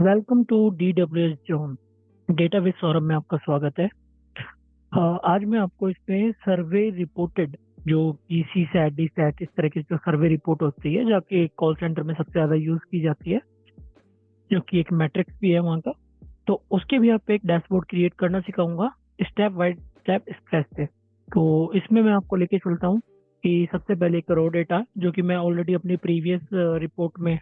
Welcome to DWS zone. Database Saurabh में आपका स्वागत है। आज मैं आपको इसमें सर्वे रिपोर्टेड जो पीसी सैट डी सैट इस तरह की जो सर्वे रिपोर्ट होती है, जो कि कॉल सेंटर में सबसे ज्यादा यूज की जाती है, जो कि एक मैट्रिक्स भी है वहाँ का। तो उसके भी आप एक डैशबोर्ड क्रिएट करना सिखाऊंगा, स्टेप बाय स्टेप स्क्रैच से। तो इसमें मैं आपको लेके चलता हूँ कि सबसे पहले एक रो डेटा, जो कि मैं ऑलरेडी अपनी प्रीवियस रिपोर्ट में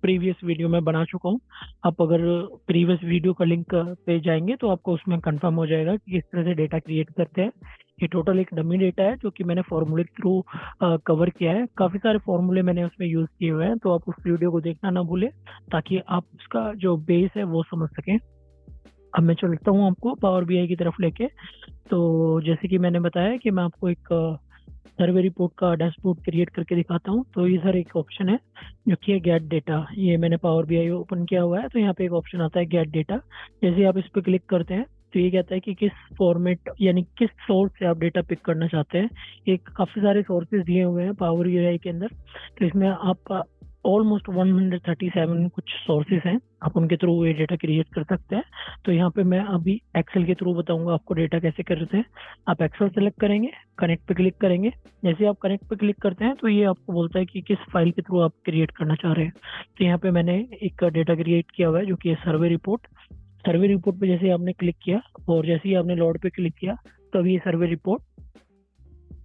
प्रीवियस वीडियो में बना चुका हूँ। आप अगर प्रीवियस वीडियो का लिंक पे जाएंगे तो आपको उसमें कंफर्म हो जाएगा कि किस तरह से डेटा क्रिएट करते हैं। ये टोटल एक डमी डेटा है जो कि मैंने फॉर्मूले के थ्रू कवर किया है। काफी सारे फॉर्मूले मैंने उसमें यूज किए हुए हैं, तो आप उस वीडियो को देखना ना भूले, ताकि आप उसका जो बेस है वो समझ सकें। अब मैं चलता हूँ आपको पावर बीआई की तरफ लेके। तो जैसे कि मैंने बताया कि मैं आपको एक सर्वे रिपोर्ट का डैशबोर्ड क्रिएट करके दिखाता हूँ। तो ये सर एक ऑप्शन है जो कि है गेट डेटा। ये मैंने पावर बीआई ओपन किया हुआ है, तो यहाँ पे एक ऑप्शन आता है गेट डेटा। जैसे ही आप इस पर क्लिक करते हैं तो ये कहता है कि किस फॉर्मेट यानी किस सोर्स से आप डेटा पिक करना चाहते हैं। एक काफी सारे सोर्सेज दिए हुए हैं पावर बीआई के अंदर। तो इसमें आप ऑलमोस्ट 137 कुछ सोर्सेज हैं, आप उनके थ्रू ये डेटा क्रिएट कर सकते हैं। तो यहाँ पे मैं अभी एक्सेल के थ्रू बताऊंगा आपको डेटा कैसे करते हैं। आप एक्सेल सेलेक्ट करेंगे, कनेक्ट पे क्लिक करेंगे। जैसे आप कनेक्ट पे क्लिक करते हैं तो ये आपको बोलता है कि किस फाइल के थ्रू आप क्रिएट करना चाह रहे हैं। तो यहाँ पे मैंने एक डेटा क्रिएट किया हुआ है जो कि है सर्वे रिपोर्ट। सर्वे रिपोर्ट पे जैसे ही आपने क्लिक किया और जैसे ही आपने लोड पे क्लिक किया, तो अभी ये survey report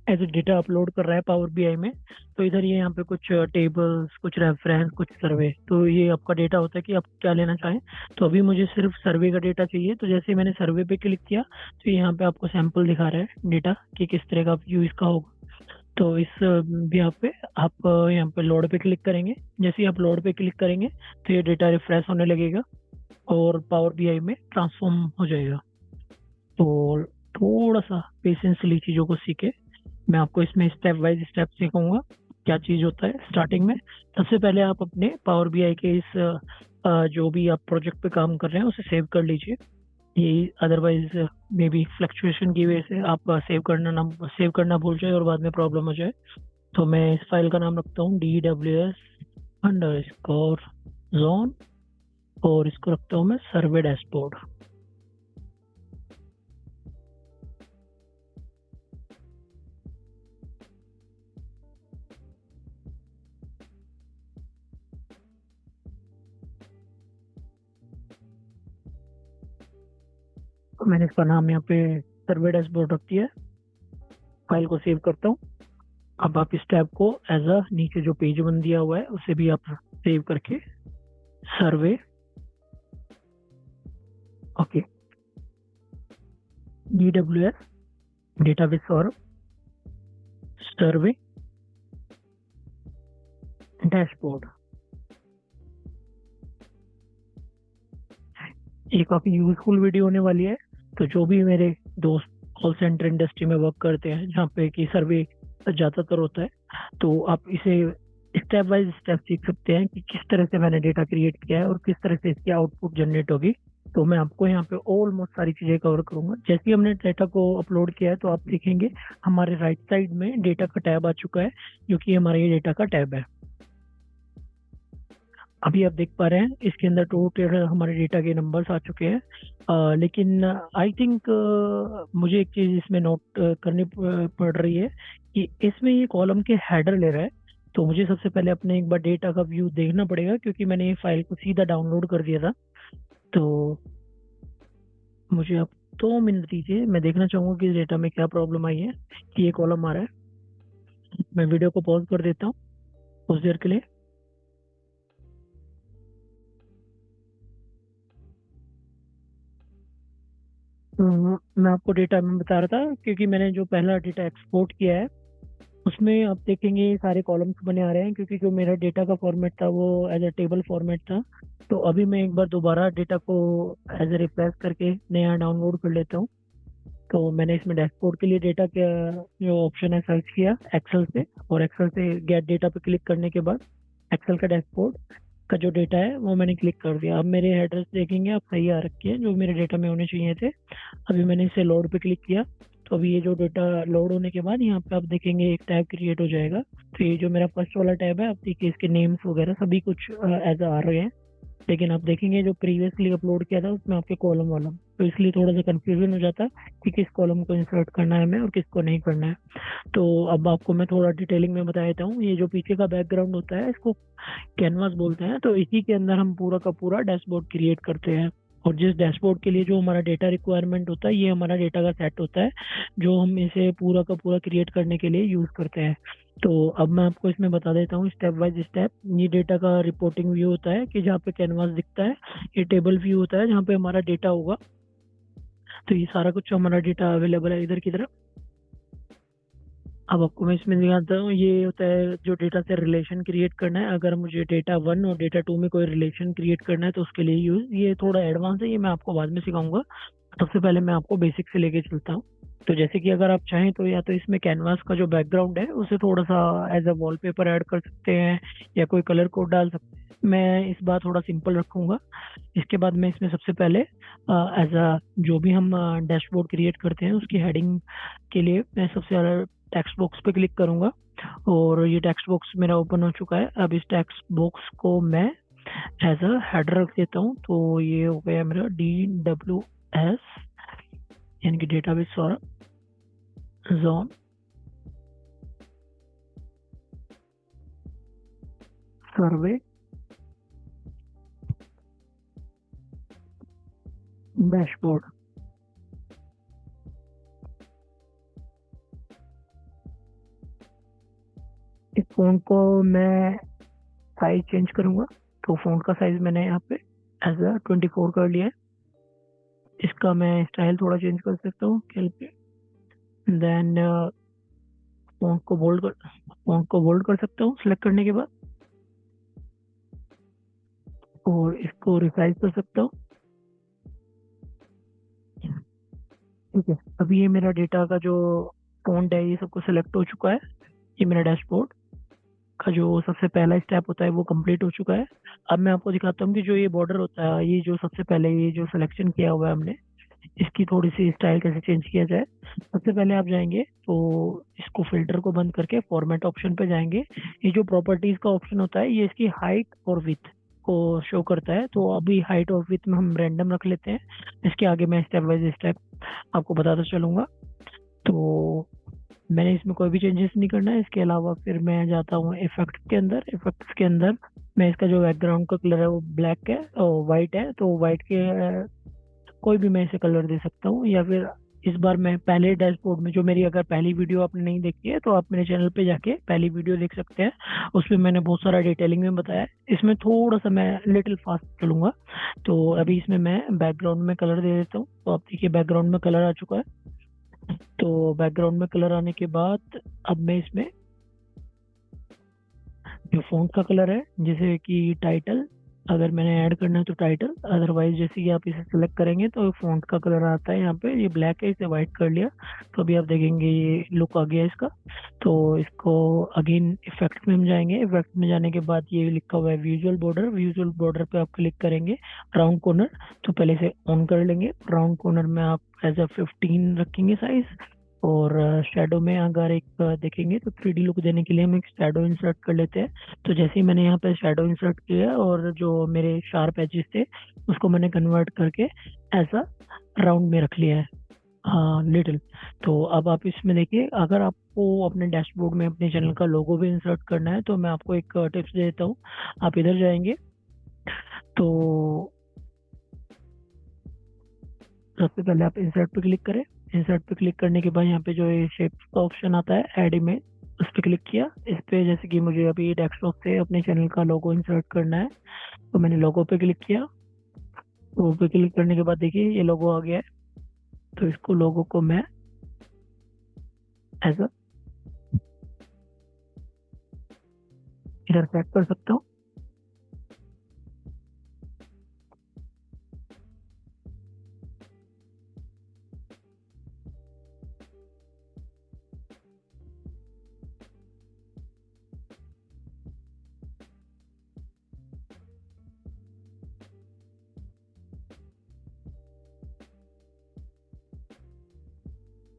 as a data upload कर रहा है पावर बीआई में। तो इधर ये यहाँ पे कुछ टेबल्स, कुछ रेफरेंस, कुछ सर्वे, तो ये आपका डेटा होता है कि आप क्या लेना चाहें। तो अभी मुझे सिर्फ सर्वे का डेटा चाहिए, तो जैसे ही मैंने सर्वे पे क्लिक किया तो ये यहाँ पे आपको सैंपल दिखा रहा है डेटा कि किस तरह का व्यू इसका होगा। तो इस यहाँ पे आप यहाँ पे लोड पे क्लिक करेंगे। जैसे ही आप लोड पे क्लिक करेंगे तो ये डेटा रिफ्रेश होने लगेगा और पावर बीआई में ट्रांसफॉर्म हो जाएगा। तो थोड़ा सा पेशेंसली चीज़ों को सीखे। मैं आपको इसमें स्टेप वाइज स्टेप सिखाऊंगा क्या चीज़ होता है। स्टार्टिंग में सबसे पहले आप अपने पावर बीआई के इस जो भी आप प्रोजेक्ट पे काम कर रहे हैं उसे सेव कर लीजिए। ये अदरवाइज मे बी फ्लक्चुएशन की वजह से आप सेव करना भूल जाए और बाद में प्रॉब्लम हो जाए। तो मैं इस फाइल का नाम रखता हूँ DWS_zone, और इसको रखता हूँ मैं सर्वे डैशबोर्ड। तो मैंने इसका नाम यहाँ पे सर्वे डैशबोर्ड रख दिया है। फाइल को सेव करता हूँ। अब आप इस टैब को एज अ नीचे जो पेज वन दिया हुआ है उसे भी आप सेव करके सर्वे, ओके, DWS डेटाबेस और सर्वे डैशबोर्ड। ये काफी यूजफुल वीडियो होने वाली है। तो जो भी मेरे दोस्त कॉल सेंटर इंडस्ट्री में वर्क करते हैं जहाँ पे कि सर्वे ज्यादातर होता है, तो आप इसे स्टेप बाय स्टेप सीख सकते हैं कि किस तरह से मैंने डेटा क्रिएट किया है और किस तरह से इसकी आउटपुट जनरेट होगी। तो मैं आपको यहाँ पे ऑलमोस्ट सारी चीजें कवर करूंगा। जैसे ही हमने डेटा को अपलोड किया है तो आप देखेंगे हमारे राइट साइड में डेटा का टैब आ चुका है, जो कि हमारा ये डेटा का टैब है। अभी आप देख पा रहे हैं इसके अंदर टोटल हमारे डेटा के नंबर्स आ चुके हैं। लेकिन आई थिंक मुझे एक चीज इसमें नोट करनी पड़ रही है कि इसमें ये कॉलम के हेडर ले रहा है। तो मुझे सबसे पहले अपने एक बार डेटा का व्यू देखना पड़ेगा, क्योंकि मैंने ये फाइल को सीधा डाउनलोड कर दिया था। तो मुझे अब 2 मिनट दीजिए, मैं देखना चाहूंगा कि इस डेटा में क्या प्रॉब्लम आई है कि ये कॉलम आ रहा है। मैं वीडियो को पॉज कर देता हूँ कुछ देर के लिए। मैं आपको डेटा में बता रहा था, क्योंकि मैंने जो पहला डेटा एक्सपोर्ट किया है उसमें आप देखेंगे ये सारे कॉलम्स बने आ रहे हैं, क्योंकि जो मेरा डेटा का फॉर्मेट था वो एज ए टेबल फॉर्मेट था। तो अभी मैं एक बार दोबारा डेटा को एज ए रिफ्रेश करके नया डाउनलोड कर लेता हूँ। तो मैंने इसमें डैशबोर्ड के लिए डेटा का जो ऑप्शन है सर्च किया एक्सेल से, और एक्सेल से गेट डेटा पे क्लिक करने के बाद एक्सेल का डैशबोर्ड का जो डेटा है वो मैंने क्लिक कर दिया। अब मेरे हेडर्स देखेंगे आप सही आ रखे हैं जो मेरे डेटा में होने चाहिए थे। अभी मैंने इसे लोड पे क्लिक किया, तो अभी ये जो डेटा लोड होने के बाद यहाँ पे आप देखेंगे एक टैब क्रिएट हो जाएगा। तो ये जो मेरा फर्स्ट वाला टैब है, आप देखिए इसके नेम्स वगैरह सभी कुछ एज आ रहे हैं। लेकिन आप देखेंगे जो प्रीवियसली अपलोड किया था उसमें आपके कॉलम वाला, तो इसलिए थोड़ा सा कंफ्यूजन हो जाता है कि किस कॉलम को इंसर्ट करना है हमें और किसको नहीं करना है। तो अब आपको मैं थोड़ा डिटेलिंग में बता देता हूँ। ये जो पीछे का बैकग्राउंड होता है इसको कैनवास बोलते हैं। तो इसी के अंदर हम पूरा का पूरा डैशबोर्ड क्रिएट करते हैं। और जिस डैशबोर्ड के लिए जो हमारा डेटा रिक्वायरमेंट होता है, ये हमारा डेटा का सेट होता है जो हम इसे पूरा का पूरा क्रिएट करने के लिए यूज करते हैं। तो अब मैं आपको इसमें बता देता हूँ स्टेप बाय स्टेप। ये डेटा का रिपोर्टिंग व्यू होता है कि जहाँ पे कैनवास दिखता है। ये टेबल व्यू होता है जहाँ पे हमारा डेटा होगा। तो ये सारा कुछ हमारा डेटा अवेलेबल है इधर की तरफ। अब आपको मैं इसमें दिखाता हूँ। ये होता है जो डेटा से रिलेशन क्रिएट करना है। अगर मुझे डेटा वन और डेटा टू में कोई रिलेशन क्रिएट करना है तो उसके लिए यूज, ये थोड़ा एडवांस है, ये मैं आपको बाद में सिखाऊंगा। सबसे पहले मैं आपको बेसिक से लेके चलता हूँ। तो जैसे कि अगर आप चाहें तो या तो इसमें कैनवास का जो बैकग्राउंड है उसे थोड़ा सा एज अ वॉलपेपर ऐड कर सकते हैं या कोई कलर कोड डाल सकते हैं। मैं इस बार थोड़ा सिंपल रखूंगा। इसके बाद मैं इसमें सबसे पहले एज अ जो भी हम डैशबोर्ड क्रिएट करते हैं उसकी हेडिंग के लिए मैं सबसे पहले टेक्स्ट बॉक्स पे क्लिक करूंगा। और ये टेक्स्ट बॉक्स मेरा ओपन हो चुका है। अब इस टेक्स्ट बॉक्स को मैं एज अ हेडर रख देता हूँ। तो ये हो गया मेरा DWS, यानी कि डेटाबेस जोन सर्वे डैशबोर्ड। इस फोन को मैं साइज चेंज करूंगा। तो फोन का साइज मैंने यहाँ पे एज अ 24 कर लिया है। इसका मैं स्टाइल थोड़ा चेंज कर सकता हूँ कैल पे। देन फॉन्ट को बोल्ड कर सकता हूँ सिलेक्ट करने के बाद। और इसको रिसाइज कर सकता हूँ। ठीक है, अभी ये मेरा डेटा का जो फॉन्ट है ये सबको सिलेक्ट हो चुका है। ये मेरा डैशबोर्ड का जो सबसे पहला स्टेप होता है वो कंप्लीट हो चुका है। अब मैं आपको दिखाता हूँ कि जो ये बॉर्डर होता है, ये जो सबसे पहले ये जो सिलेक्शन किया हुआ है हमने, इसकी थोड़ी सी स्टाइल कैसे चेंज किया जाए। सबसे पहले आप जाएंगे तो इसको फिल्टर को बंद करके फॉर्मेट ऑप्शन पे जाएंगे। ये जो प्रॉपर्टीज का ऑप्शन होता है ये इसकी हाइट और विथ को शो करता है। तो अभी हाइट और विथ में हम रैंडम रख लेते हैं। इसके आगे मैं स्टेप बाय स्टेप आपको बताता चलूंगा। तो मैंने इसमें कोई भी चेंजेस नहीं करना है। इसके अलावा फिर मैं जाता हूँ इफेक्ट्स के अंदर। इफेक्ट्स के अंदर मैं इसका जो बैकग्राउंड का कलर है वो ब्लैक है और वाइट है। तो वाइट के कोई भी मैं इसे कलर दे सकता हूँ। या फिर इस बार मैं पहले डैशबोर्ड में, जो मेरी अगर पहली वीडियो आपने नहीं देखी है तो आप मेरे चैनल पे जाके पहली वीडियो देख सकते हैं। उसमें मैंने बहुत सारा डिटेलिंग में बताया है। इसमें थोड़ा सा मैं लिटिल फास्ट चलूंगा। तो अभी इसमें मैं बैकग्राउंड में कलर दे देता हूँ। तो आप देखिए बैकग्राउंड में कलर आ चुका है। तो बैकग्राउंड में कलर आने के बाद अब मैं इसमें जो फॉन्ट का कलर है, जैसे कि टाइटल, अगर मैंने ऐड करना है तो टाइटल, अदरवाइज जैसे कि आप इसे सेलेक्ट करेंगे तो फॉन्ट का कलर आता है यहाँ पे। ये ब्लैक है, इसे वाइट कर लिया। तो अभी आप देखेंगे ये लुक आ गया इसका। तो इसको अगेन इफेक्ट में हम जाएंगे। इफेक्ट में जाने के बाद ये लिखा हुआ है विजुअल बॉर्डर। विजुअल बॉर्डर पे आप क्लिक करेंगे। राउंड कॉर्नर, तो पहले से ऑन कर लेंगे। राउंड कॉर्नर में आप एज अ 15 रखेंगे साइज। और शेडो में अगर एक देखेंगे तो 3D लुक देने के लिए हम एक शेडो इंसर्ट कर लेते हैं। तो जैसे ही मैंने यहाँ पे शेडो इंसर्ट किया और जो मेरे शार्प एजेस थे उसको मैंने कन्वर्ट करके ऐसा राउंड में रख लिया है, हाँ लिटिल। तो अब आप इसमें देखिए, अगर आपको अपने डैशबोर्ड में अपने चैनल का लोगो भी इंसर्ट करना है तो मैं आपको एक टिप्स देता हूँ। आप इधर जाएंगे तो सबसे पहले आप इंसर्ट पे क्लिक करें। इंसर्ट पे क्लिक करने के बाद यहाँ पे जो ये शेप्स का ऑप्शन आता है ऐड इमेज, उस पर क्लिक किया। इस पे जैसे कि मुझे अभी डेस्कटॉप से अपने चैनल का लोगो इंसर्ट करना है तो मैंने लोगो पे क्लिक किया। लोगो पे क्लिक करने के बाद देखिए ये लोगो आ गया है। तो इसको लोगो को मैं एज अ इधर सेट कर सकता हूँ।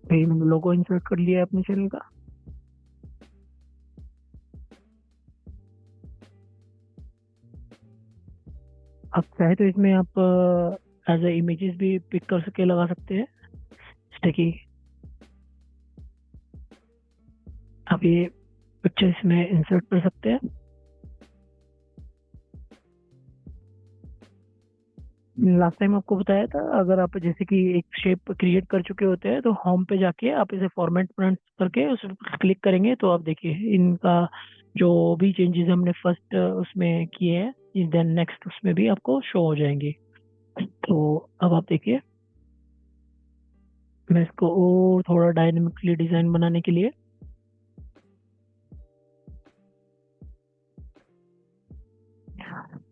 भाई मैंने लोगो इंसर्ट कर लिया है अपने चैनल का। आप चाहे तो इसमें आप एज ए इमेजेस भी पिक कर सके लगा सकते हैं, जैसे कि आप ये पिक्चर इसमें इंसर्ट कर सकते हैं। लास्ट टाइम आपको बताया था, अगर आप जैसे कि एक शेप क्रिएट कर चुके होते हैं तो होम पे जाके आप इसे फॉर्मेट प्रिंट करके उस पर क्लिक करेंगे तो आप देखिए इनका जो भी चेंजेस हमने फर्स्ट उसमें किए हैं देन नेक्स्ट उसमें भी आपको शो हो जाएंगे। तो अब आप देखिए, मैं इसको और थोड़ा डायनेमिकली डिजाइन बनाने के लिए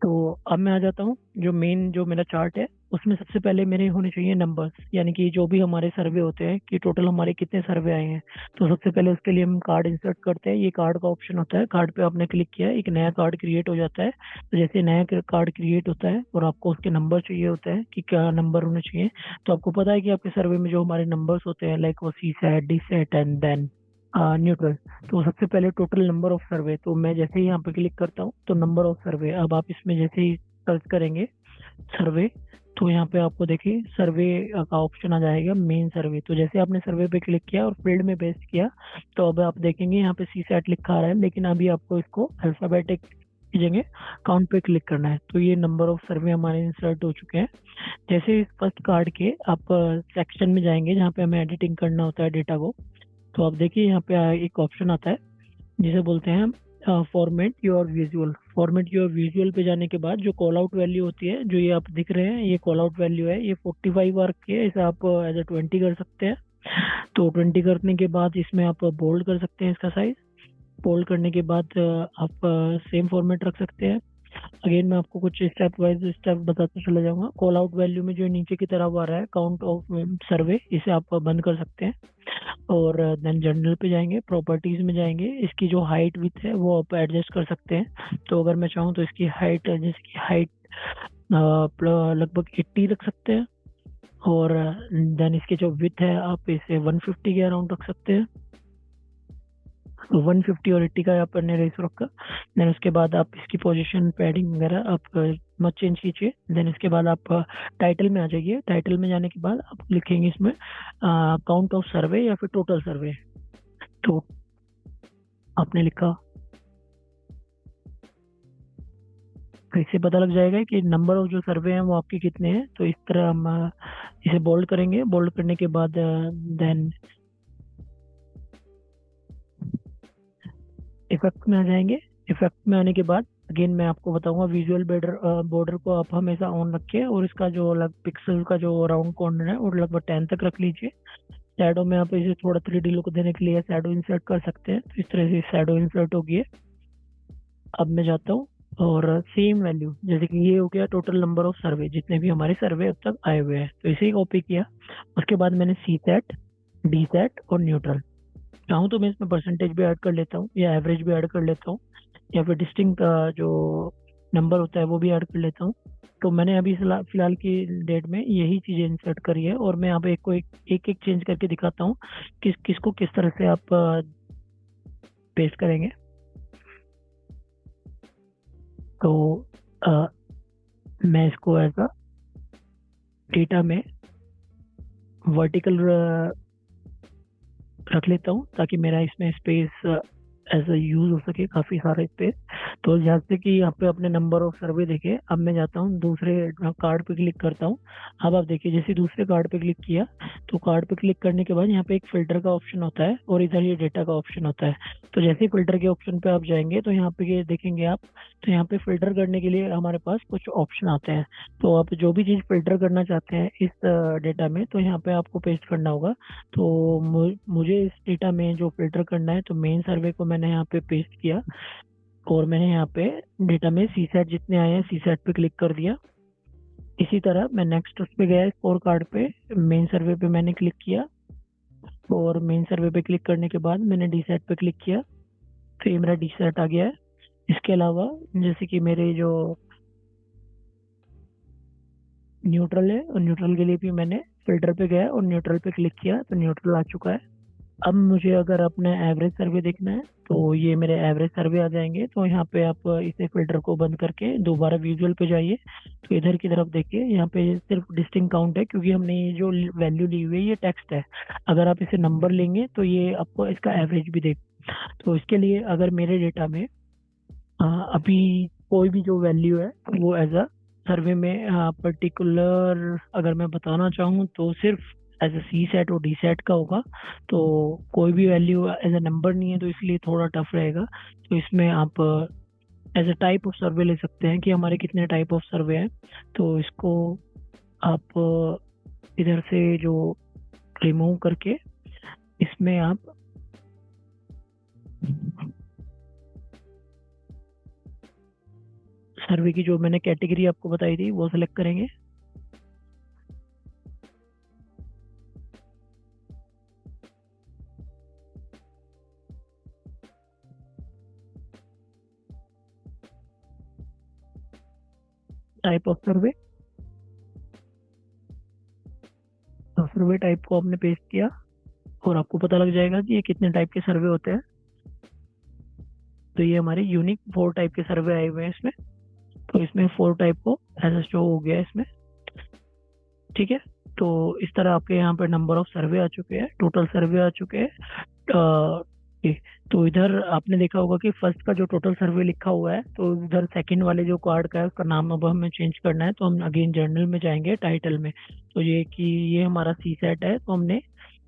तो अब मैं आ जाता हूँ जो मेन जो मेरा चार्ट है उसमें सबसे पहले मेरे होने चाहिए नंबर्स, यानी कि जो भी हमारे सर्वे होते हैं कि टोटल हमारे कितने सर्वे आए हैं। तो सबसे पहले उसके लिए हम कार्ड इंसर्ट करते हैं। ये कार्ड का ऑप्शन होता है, कार्ड पे आपने क्लिक किया एक नया कार्ड क्रिएट हो जाता है। तो जैसे नया कार्ड क्रिएट होता है और आपको उसके नंबर चाहिए होता है कि क्या नंबर होने चाहिए, तो आपको पता है कि आपके सर्वे में जो हमारे नंबर्स होते हैं लाइक वो C set D set and then neutral. तो सबसे पहले टोटल नंबर ऑफ सर्वे, तो मैं जैसे ही यहाँ पे क्लिक करता हूँ तो नंबर ऑफ सर्वे, अब आप इसमें जैसे ही सर्च करेंगे सर्वे तो यहाँ पे आपको देखिए सर्वे का ऑप्शन आ जाएगा मेन सर्वे। तो जैसे आपने सर्वे पे क्लिक किया और फील्ड में पेस्ट किया तो अब आप देखेंगे यहाँ पे सी सेट लिखा आ रहा है, लेकिन अभी आपको इसको अल्फाबेटिक की जगह काउंट पे क्लिक करना है। तो ये नंबर ऑफ सर्वे हमारे इंसर्ट हो चुके हैं। जैसे इस फर्स्ट कार्ड के आप सेक्शन में जाएंगे जहाँ पे हमें एडिटिंग करना होता है डेटा को, तो आप देखिए यहाँ पे एक ऑप्शन आता है जिसे बोलते हैं format your visual. Format your visual पे जाने के बाद जो कॉल आउट वैल्यू होती है, जो ये आप दिख रहे हैं ये कॉल आउट वैल्यू है, ये 45 वर्क की है, इसे आप एज ए 20 कर सकते हैं। तो 20 करने के बाद इसमें आप बोल्ड कर सकते हैं इसका साइज। बोल्ड करने के बाद आप सेम फॉर्मेट रख सकते हैं। अगेन मैं आपको कुछ स्टेप वाइज स्टेप बताते चला जाऊंगा। कॉल आउट वैल्यू में जो नीचे की तरफ आ रहा है काउंट ऑफ सर्वे, इसे आप बंद कर सकते हैं। और देन जनरल पे जाएंगे, प्रॉपर्टीज में जाएंगे, इसकी जो हाइट विथ है वो आप एडजस्ट कर सकते हैं। तो अगर मैं चाहूँ तो इसकी हाइट, जैसे कि हाइट लगभग 80 रख सकते हैं। और देन इसकी जो विथ है आप इसे 150 के अराउंड रख सकते हैं। तो 150 और 80 का यहाँ पर ने रेस रखा। देन उसके बाद आप इसकी पोजीशन पैडिंग वगैरह आप मत चेंज कीजिए। देन इसके बाद आप टाइटल में आ जाइए। टाइटल में जाने के बाद आप लिखेंगे इसमें काउंट ऑफ सर्वे या फिर टोटल सर्वे। तो आपने लिखा तो इससे पता लग जाएगा कि नंबर ऑफ जो सर्वे हैं वो आपके कितने हैं। तो इस तरह हम इसे बोल्ड करेंगे। बोल्ड करने के बाद देन इफेक्ट में आ जाएंगे। इफेक्ट में आने के बाद अगेन मैं आपको बताऊंगा विजुअल बॉर्डर बॉर्डर को आप हमेशा ऑन रखिए और इसका जो अलग पिक्सल का जो राउंड कॉर्नर है वो लगभग 10 तक रख लीजिए। शैडो में आप इसे थोड़ा 3D लुक देने के लिए शैडो इंसर्ट कर सकते हैं। तो इस तरह से शैडो इंसर्ट हो गई है। अब मैं जाता हूँ और सेम वैल्यू, जैसे कि ये हो गया टोटल नंबर ऑफ सर्वे जितने भी हमारे सर्वे अब तक आए हुए हैं, तो इसे ही कॉपी किया। उसके बाद मैंने सी सेट डी सेट और न्यूट्रल, चाहूँ तो मैं इसमें परसेंटेज भी ऐड कर लेता हूँ या एवरेज भी ऐड कर लेता हूँ या फिर डिस्टिंक्ट जो नंबर होता है वो भी ऐड कर लेता हूँ। तो मैंने अभी फिलहाल की डेट में यही चीजें इंसर्ट करी है और मैं यहाँ पे एक एक चेंज करके दिखाता हूँ किसको किस तरह से आप पेस्ट करेंगे। तो अ, मैं इसको एज अ डेटा में वर्टिकल रख लेता हूँ ताकि मेरा इसमें स्पेस एज अ यूज हो सके, काफी सारा स्पेस। तो जैसे कि यहाँ पे अपने नंबर ऑफ सर्वे देखे, अब मैं जाता हूँ दूसरे कार्ड पे क्लिक करता हूँ। अब आप देखिए जैसे दूसरे कार्ड पे क्लिक किया तो कार्ड पे क्लिक करने के बाद यहाँ पे एक फिल्टर का ऑप्शन होता है और इधर ये डेटा का ऑप्शन होता है। तो जैसे ही फिल्टर के ऑप्शन पे आप जाएंगे तो यहाँ पे ये देखेंगे आप, तो यहाँ पे फिल्टर करने के लिए हमारे पास कुछ ऑप्शन आते हैं। तो आप जो भी चीज फिल्टर करना चाहते हैं इस डेटा में तो यहाँ पे आपको पेस्ट करना होगा। तो मुझे इस डेटा में जो फिल्टर करना है तो मेन सर्वे को मैंने यहाँ पे पेस्ट किया और मैंने यहाँ पे डेटा में सी सेट जितने आए हैं सी सेट पे क्लिक कर दिया। इसी तरह मैं नेक्स्ट उस पे गया स्कोर कार्ड पे, मेन सर्वे पे मैंने क्लिक किया और मेन सर्वे पे क्लिक करने के बाद मैंने डी सेट पे क्लिक किया तो ये मेरा डी सेट आ गया है। इसके अलावा जैसे कि मेरे जो न्यूट्रल है और न्यूट्रल के लिए भी मैंने फिल्टर पे गया और न्यूट्रल पे क्लिक किया तो न्यूट्रल आ चुका है। अब मुझे अगर अपना एवरेज सर्वे देखना है तो ये मेरे एवरेज सर्वे आ जाएंगे। तो यहाँ पे आप इसे फिल्टर को बंद करके दोबारा विजुअल पे जाइए। तो इधर की तरफ देखिए, यहाँ पे सिर्फ डिस्टिंक्ट काउंट है क्योंकि हमने ये जो वैल्यू ली हुई है ये टेक्स्ट है। अगर आप इसे नंबर लेंगे तो ये आपको इसका एवरेज भी दे। तो इसके लिए अगर मेरे डेटा में अभी कोई भी जो वैल्यू है वो एज अ सर्वे में पर्टिकुलर अगर मैं बताना चाहूँ तो सिर्फ एज अ सी सेट और डी सेट का होगा। तो कोई भी वैल्यू एज अ नंबर नहीं है, तो इसलिए थोड़ा टफ रहेगा। तो इसमें आप as a type of survey ले सकते हैं कि हमारे कितने टाइप ऑफ सर्वे हैं। तो इसको आप इधर से जो रिमूव करके इसमें आप सर्वे की जो मैंने कैटेगरी आपको बताई थी वो सिलेक्ट करेंगे। टाइप ऑफ सर्वे, तो सर्वे टाइप को आपने पेस्ट किया और आपको पता लग जाएगा कि ये कितने टाइप के सर्वे होते हैं। तो ये हमारे यूनिक 4 टाइप के सर्वे आए हुए हैं इसमें। तो इसमें 4 टाइप को ऐसा शो हो गया है इसमें। ठीक है। तो इस तरह आपके यहाँ पर नंबर ऑफ सर्वे आ चुके हैं, टोटल सर्वे आ चुके हैं। ठीक। तो इधर आपने देखा होगा कि फर्स्ट का जो टोटल सर्वे लिखा हुआ है, तो इधर सेकंड वाले जो कार्ड का है उसका नाम अब हमें चेंज करना है। तो हम अगेन जर्नल में जाएंगे, टाइटल में। तो ये कि ये हमारा सी सेट है, तो हमने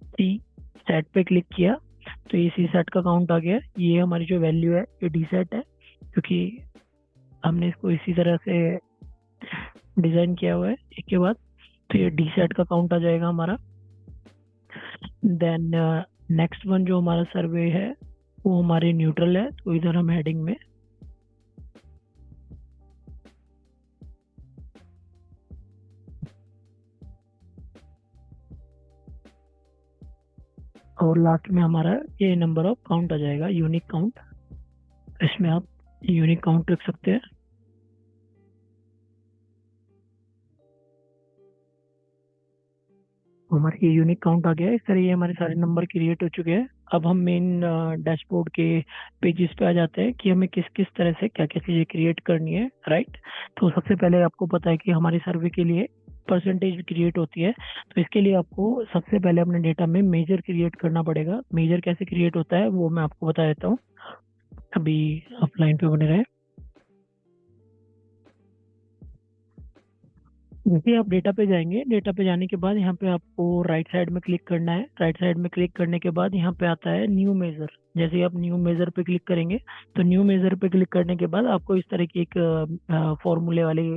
सी सेट पे क्लिक किया। तो ये सी सेट का काउंट आ गया। ये हमारी जो वैल्यू है ये डी सेट है, क्योंकि हमने इसको इसी तरह से डिजाइन किया हुआ है एक के बाद। तो ये डी सेट का काउंट आ जाएगा हमारा। देन नेक्स्ट वन जो हमारा सर्वे है वो हमारे न्यूट्रल है। तो इधर हम हेडिंग में और लास्ट में हमारा ये नंबर ऑफ काउंट आ जाएगा, यूनिक काउंट। इसमें आप यूनिक काउंट रख सकते हैं। हमारे ये यूनिक काउंट आ गया है। इस तरह ये हमारे सारे नंबर क्रिएट हो चुके हैं। अब हम मेन डैशबोर्ड के पेजेस पे आ जाते हैं कि हमें किस किस तरह से क्या क्या चीज़ें क्रिएट करनी है, राइट। तो सबसे पहले आपको पता है कि हमारे सर्वे के लिए परसेंटेज क्रिएट होती है। तो इसके लिए आपको सबसे पहले अपने डेटा में मेजर क्रिएट करना पड़ेगा। मेजर कैसे क्रिएट होता है वो मैं आपको बता देता हूँ। अभी आप लाइन पे बने रहे। जैसे आप डेटा पे जाएंगे, डेटा पे जाने के बाद यहाँ पे आपको राइट साइड में क्लिक करना है। राइट साइड में क्लिक करने के बाद यहाँ पे आता है न्यू मेजर। जैसे ही आप न्यू मेजर पे क्लिक करेंगे, तो न्यू मेजर पे क्लिक करने के बाद आपको इस तरह की एक फॉर्मूले वाली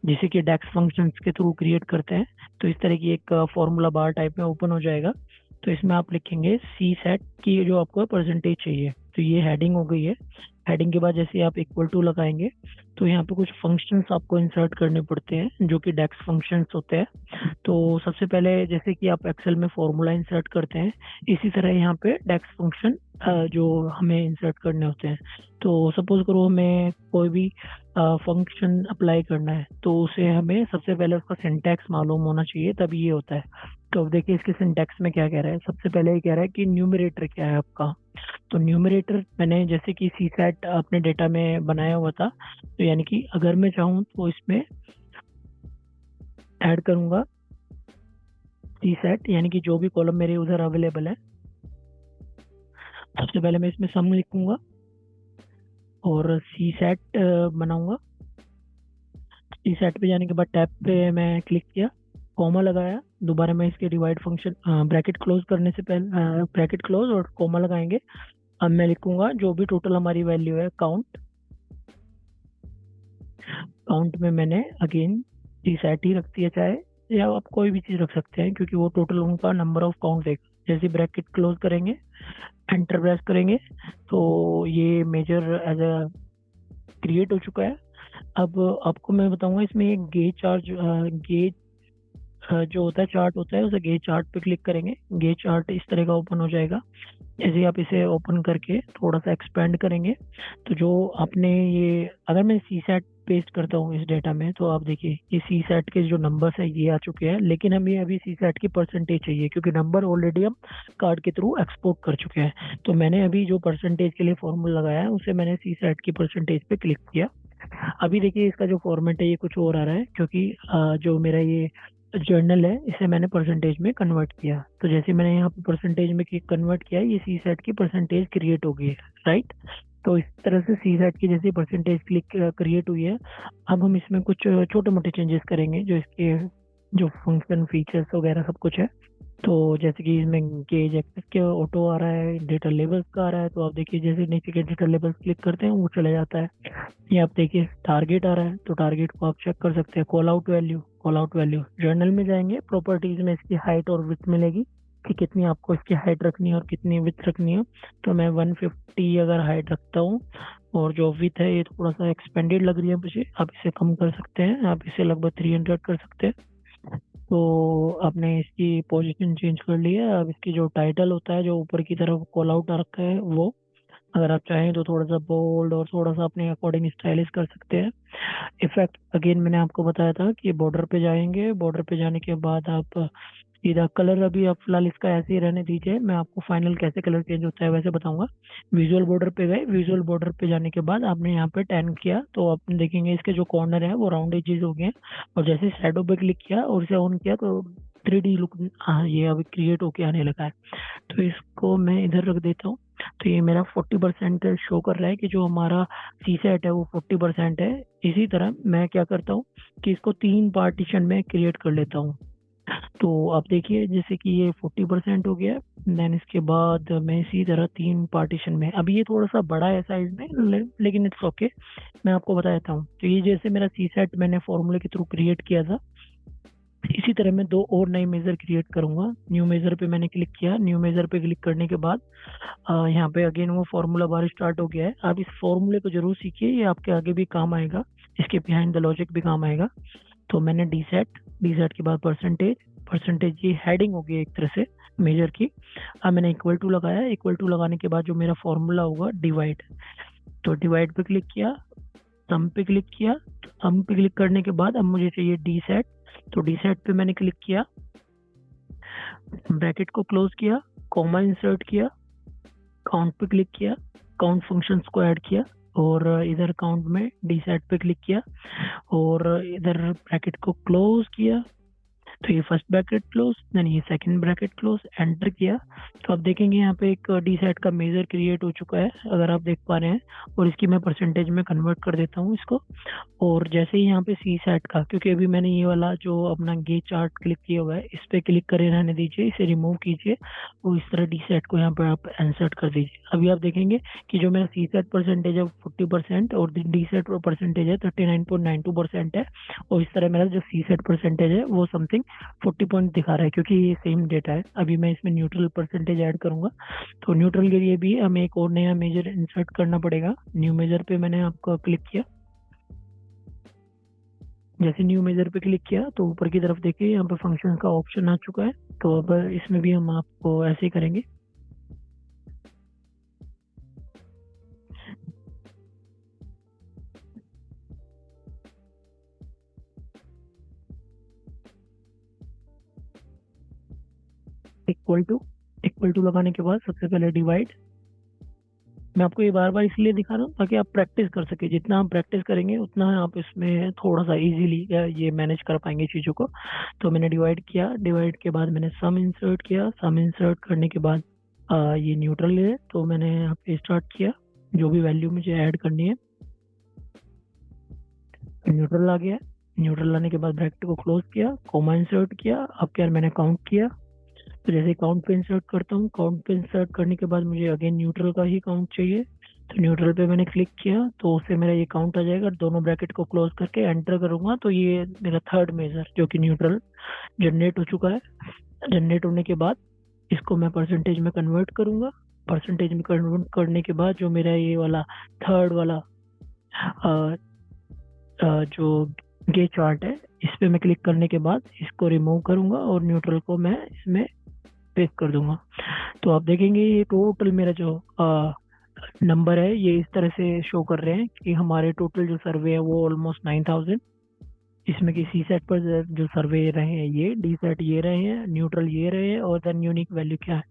जैसे कि डेक्स फंक्शंस के थ्रू क्रिएट करते हैं, तो इस तरह की एक फॉर्मूला बार टाइप में ओपन हो जाएगा। तो इसमें आप लिखेंगे सी सेट की जो आपको परसेंटेज चाहिए। तो ये हेडिंग हो गई है। हेडिंग के बाद जैसे आप इक्वल टू लगाएंगे, तो यहाँ पे कुछ फंक्शंस आपको इंसर्ट करने पड़ते हैं जो कि डेक्स फंक्शंस होते हैं। तो सबसे पहले जैसे कि आप एक्सेल में फॉर्मूला इंसर्ट करते हैं, इसी तरह यहाँ पे डेक्स फंक्शन जो हमें इंसर्ट करने होते हैं। तो सपोज करो हमें कोई भी फंक्शन अप्लाई करना है, तो उसे हमें सबसे पहले उसका सिंटैक्स मालूम होना चाहिए, तभी ये होता है। तो अब देखिए इसके सिंटैक्स में क्या कह रहा है। सबसे पहले ये कह रहा है कि न्यूमरेटर क्या है आपका। तो न्यूमरेटर मैंने जैसे कि सी सेट अपने डेटा में बनाया हुआ था, तो यानी कि अगर मैं चाहूँ तो इसमें ऐड करूंगा सी सेट, यानी कि जो भी कॉलम मेरे उधर अवेलेबल है। सबसे पहले मैं इसमें सम लिखूंगा और सी सेट बनाऊंगा। सी सेट पे जाने के बाद टैब पे मैं क्लिक किया, कॉमा लगाया। दोबारा मैं इसके डिवाइड फंक्शन ब्रैकेट क्लोज करने से पहले ब्रैकेट क्लोज और कॉमा लगाएंगे। अब मैं लिखूंगा जो भी टोटल हमारी वैल्यू है काउंट। काउंट में मैंने अगेन सी सेट ही रख दिया, चाहे या आप कोई भी चीज़ रख सकते हैं क्योंकि वो टोटल उनका नंबर ऑफ काउंट देगा। जैसे ब्रैकेट क्लोज करेंगे, एंटर प्रेस करेंगे, तो ये मेजर एज अ क्रिएट हो चुका है। अब आपको मैं बताऊंगा इसमें एक गेज चार्ज गेज जो होता है, चार्ट होता है, उसे गेज चार्ट पे क्लिक करेंगे। गेज चार्ट इस तरह का ओपन हो जाएगा। जैसे ही आप इसे ओपन करके थोड़ा सा एक्सपेंड करेंगे, तो जो आपने ये अगर मैं सी सेट पेस्ट करता हूँ इस डेटा में, तो आप देखिए ये सी सेट के जो नंबर्स है ये आ चुके हैं, लेकिन हमें अभी सी सेट की परसेंटेज चाहिए क्योंकि नंबर ऑलरेडी हम कार्ड के थ्रू एक्सपोर्ट कर चुके हैं। तो मैंने अभी जो परसेंटेज के लिए फॉर्मूला लगाया है उसे मैंने सी सेट की परसेंटेज पे क्लिक किया। अभी देखिए इसका जो फॉर्मेट है ये कुछ और आ रहा है क्योंकि जो मेरा ये जर्नल है इसे मैंने परसेंटेज में कन्वर्ट किया। तो जैसे मैंने यहाँ पे परसेंटेज में कन्वर्ट किया, ये सी सेट की परसेंटेज क्रिएट हो गई है, राइट। तो इस तरह से सी सेट की जैसे परसेंटेज क्रिएट हुई है, अब हम इसमें कुछ छोटे मोटे चेंजेस करेंगे जो इसके जो फंक्शन फीचर्स वगैरह सब कुछ है। तो जैसे कि इसमें गेज एक्सेस के ऑटो आ रहा है, डेटा लेबल्स का आ रहा है, तो आप देखिए जैसे नीचे के डेटा लेबल्स क्लिक करते हैं वो चले जाता है। ये आप देखिए टारगेट आ रहा है, तो टारगेट को आप चेक कर सकते हैं। कॉल आउट वैल्यू जर्नल में जाएंगे, प्रॉपर्टीज में इसकी हाइट और विड्थ मिलेगी कि कितनी आपको इसकी हाइट रखनी है और कितनी विड्थ रखनी है। तो मैं 150 अगर हाइट रखता हूँ, और जो विथ है ये थोड़ा सा एक्सपेंडेड लग रही है मुझे, आप इसे कम कर सकते हैं, आप इसे लगभग 300 कर सकते हैं। तो आपने इसकी पोजीशन चेंज कर ली है। अब इसकी जो टाइटल होता है जो ऊपर की तरफ कॉल आउट आ रखा है वो अगर आप चाहें तो थोड़ा सा बोल्ड और थोड़ा सा अपने अकॉर्डिंग स्टाइलिश कर सकते हैं। इफेक्ट अगेन मैंने आपको बताया था कि बॉर्डर पे जाएंगे, बॉर्डर पे जाने के बाद आप सीधा कलर, अभी आप फिलहाल इसका ऐसे ही रहने दीजिए, मैं आपको फाइनल कैसे कलर चेंज होता है वैसे बताऊंगा। विजुअल बॉर्डर पे गए, विजुअल बॉर्डर पे जाने के बाद आपने यहाँ पे 10 किया तो आप देखेंगे इसके जो कॉर्नर है वो राउंड एजेस हो गए हैं। और जैसे शैडो पे क्लिक किया और इसे ऑन किया तो 3D लुक, हाँ ये अभी क्रिएट होके आने लगा है। तो इसको मैं इधर रख देता हूँ। तो ये मेरा 40% शो कर रहा है कि जो हमारा सी सेट है वो 40% है। इसी तरह मैं क्या करता हूँ कि इसको 3 पार्टीशन में क्रिएट कर लेता हूँ। तो आप देखिए जैसे कि ये 40% हो गया, देन इसके बाद मैं इसी तरह 3 पार्टीशन में, अभी ये थोड़ा सा बड़ा है साइज में, लेकिन इट्स ओके, मैं आपको बता देता हूँ। तो ये जैसे मेरा सी सेट मैंने फॉर्मूले के थ्रू क्रिएट किया था, इसी तरह मैं 2 और नए मेजर क्रिएट करूंगा। न्यू मेजर पे मैंने क्लिक किया, न्यू मेजर पे क्लिक करने के बाद यहाँ पे अगेन वो फॉर्मूला बार स्टार्ट हो गया है। आप इस फॉर्मूले को जरूर सीखिए, ये आपके आगे भी काम आएगा, इसके बिहाइंड द लॉजिक भी काम आएगा। तो मैंने डी सेट के बाद परसेंटेज, परसेंटेज ये हेडिंग होगी एक तरह से मेजर की। अब मैंने इक्वल टू लगाया, इक्वल टू लगाने के बाद जो मेरा फॉर्मूला होगा डिवाइड, तो डिवाइड पे क्लिक किया, सम पे क्लिक किया। सम पे क्लिक करने के बाद अब मुझे चाहिए डी सेट, तो डी सेट पे मैंने क्लिक किया, ब्रैकेट को क्लोज किया, कॉमा इंसर्ट किया, काउंट पे क्लिक किया, काउंट फंक्शंस को ऐड किया, और इधर काउंट में डी सेट पे क्लिक किया और इधर ब्रैकेट को क्लोज किया। तो ये फर्स्ट ब्रैकेट क्लोज, देन ये सेकंड ब्रैकेट क्लोज, एंटर किया। तो आप देखेंगे यहाँ पे एक डी सेट का मेजर क्रिएट हो चुका है, अगर आप देख पा रहे हैं। और इसकी मैं परसेंटेज में कन्वर्ट कर देता हूँ इसको। और जैसे ही यहाँ पे सी सेट का, क्योंकि अभी मैंने ये वाला जो अपना गेज चार्ट क्लिक किया हुआ है इस पे क्लिक करे रहने दीजिए, इसे रिमूव कीजिए और इस तरह डी सेट को यहाँ पे आप इंसर्ट कर दीजिए। अभी आप देखेंगे कि जो मेरा सी सेट परसेंटेज है 40% और डी सेट परसेंटेज है 39.92% है। और इस तरह मेरा जो सी सेट परसेंटेज है वो समथिंग 40 पॉइंट दिखा रहा है क्योंकि ये सेम डेटा है। अभी मैं इसमें न्यूट्रल परसेंटेज ऐड करूंगा, तो न्यूट्रल के लिए भी हमें एक और नया मेजर इंसर्ट करना पड़ेगा। न्यू मेजर पे मैंने आपको क्लिक किया, जैसे न्यू मेजर पे क्लिक किया तो ऊपर की तरफ देखिए यहाँ पे फंक्शन का ऑप्शन आ चुका है। तो अब इसमें भी हम आपको ऐसे ही करेंगे। इक्वल टू, इक्वल टू लगाने के बाद सबसे पहले डिवाइड। मैं आपको ये बार बार इसलिए दिखा रहा हूँ ताकि आप प्रैक्टिस कर सके, जितना हम प्रैक्टिस करेंगे उतना आप इसमें थोड़ा सा इजीली ये मैनेज कर पाएंगे चीज़ों को। तो मैंने डिवाइड किया, डिवाइड के बाद मैंने सम इंसर्ट किया, सम इंसर्ट करने के बाद ये न्यूट्रल है तो मैंने यहाँ पे स्टार्ट किया, जो भी वैल्यू मुझे ऐड करनी है न्यूट्रल आ गया। न्यूट्रल लाने के बाद ब्रैकेट को क्लोज किया, कॉमा इंसर्ट किया, अब क्या मैंने काउंट किया। तो जैसे काउंट पे इंसर्ट करता हूँ, काउंट पे इंसर्ट करने के बाद मुझे अगेन न्यूट्रल का ही काउंट चाहिए। तो न्यूट्रल पे मैंने क्लिक किया तो उससे मेरा ये काउंट आ जाएगा। दोनों ब्रैकेट को क्लोज करके एंटर करूंगा तो ये मेरा थर्ड मेजर जो कि न्यूट्रल जनरेट हो चुका है। जनरेट होने के बाद इसको मैं परसेंटेज में कन्वर्ट करूंगा। परसेंटेज में कन्वर्ट करने के बाद जो मेरा ये वाला थर्ड वाला अ, जो गे चार्ट है इस पे मैं क्लिक करने के बाद इसको रिमूव करूंगा और न्यूट्रल को मैं इसमें पेस्ट कर दूंगा। तो आप देखेंगे ये टोटल मेरा जो नंबर है ये इस तरह से शो कर रहे हैं कि हमारे टोटल जो सर्वे है वो ऑलमोस्ट 9000, इसमें कि सी सेट पर जो सर्वे रहे हैं ये, डी सेट ये रहे हैं, न्यूट्रल ये रहे हैं, और देन यूनिक वैल्यू क्या है।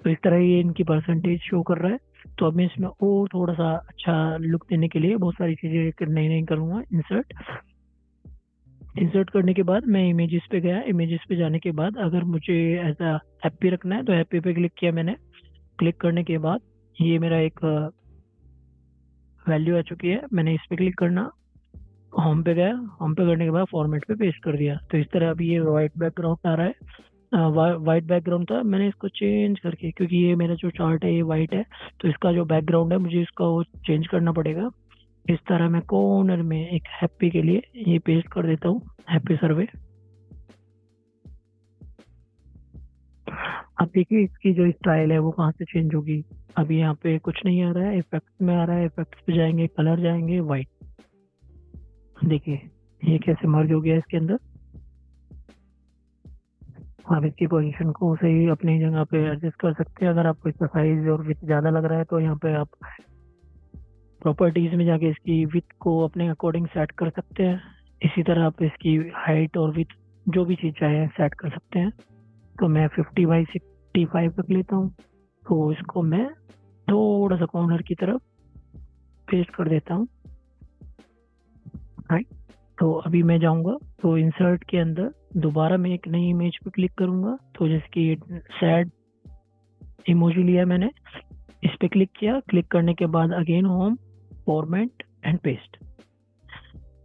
तो इस तरह ये इनकी परसेंटेज शो कर रहा है। तो अब मैं इसमें और थोड़ा सा अच्छा लुक देने के लिए बहुत सारी चीज़ें नई नई करूँगा। इंसर्ट इंसर्ट करने के बाद मैं इमेजेस पे गया। इमेजेस पे जाने के बाद अगर मुझे ऐसा हैप्पी रखना है तो हैप्पी पे क्लिक किया मैंने। क्लिक करने के बाद ये मेरा एक वैल्यू आ चुकी है, मैंने इस पे क्लिक करना, होम पे गया। होम पे करने के बाद फॉर्मेट पे पेस्ट कर दिया। तो इस तरह अभी ये वाइट बैकग्राउंड आ रहा है। वाइट बैकग्राउंड था, मैंने इसको चेंज करके, क्योंकि ये मेरा जो चार्ट है ये वाइट है, तो इसका जो बैकग्राउंड है मुझे इसका वो चेंज करना पड़ेगा। इस तरह मैं कॉर्नर में एक हैप्पी के लिए ये पेस्ट कर देता हूँ, हैप्पी सर्वे। अब देखिए इसकी जो स्टाइल है वो कहाँ से चेंज होगी। अभी यहाँ पे कुछ नहीं आ रहा है, इफेक्ट्स में आ रहा है। इफेक्ट्स पे जाएंगे, कलर जाएंगे, वाइट। देखिए ये कैसे मर्ज हो गया इसके अंदर। आप इसकी पोजीशन को सही अपनी जगह पे एडजस्ट कर सकते हैं। अगर आपको इसका साइज और विथ ज़्यादा लग रहा है तो यहाँ पे आप प्रॉपर्टीज में जाके इसकी विथ को अपने अकॉर्डिंग सेट कर सकते हैं। इसी तरह आप इसकी हाइट और विथ जो भी चीज़ चाहे सेट कर सकते हैं। तो मैं 50/65 रख लेता हूँ। तो इसको मैं थोड़ा सा कॉर्नर की तरफ पेस्ट कर देता हूँ। राइट। तो अभी मैं जाऊंगा तो इंसर्ट के अंदर दोबारा मैं एक नई इमेज पे क्लिक करूंगा। तो जैसे कि सैड इमोजी लिया मैंने, इस पे क्लिक किया। क्लिक करने के बाद again home, format and paste.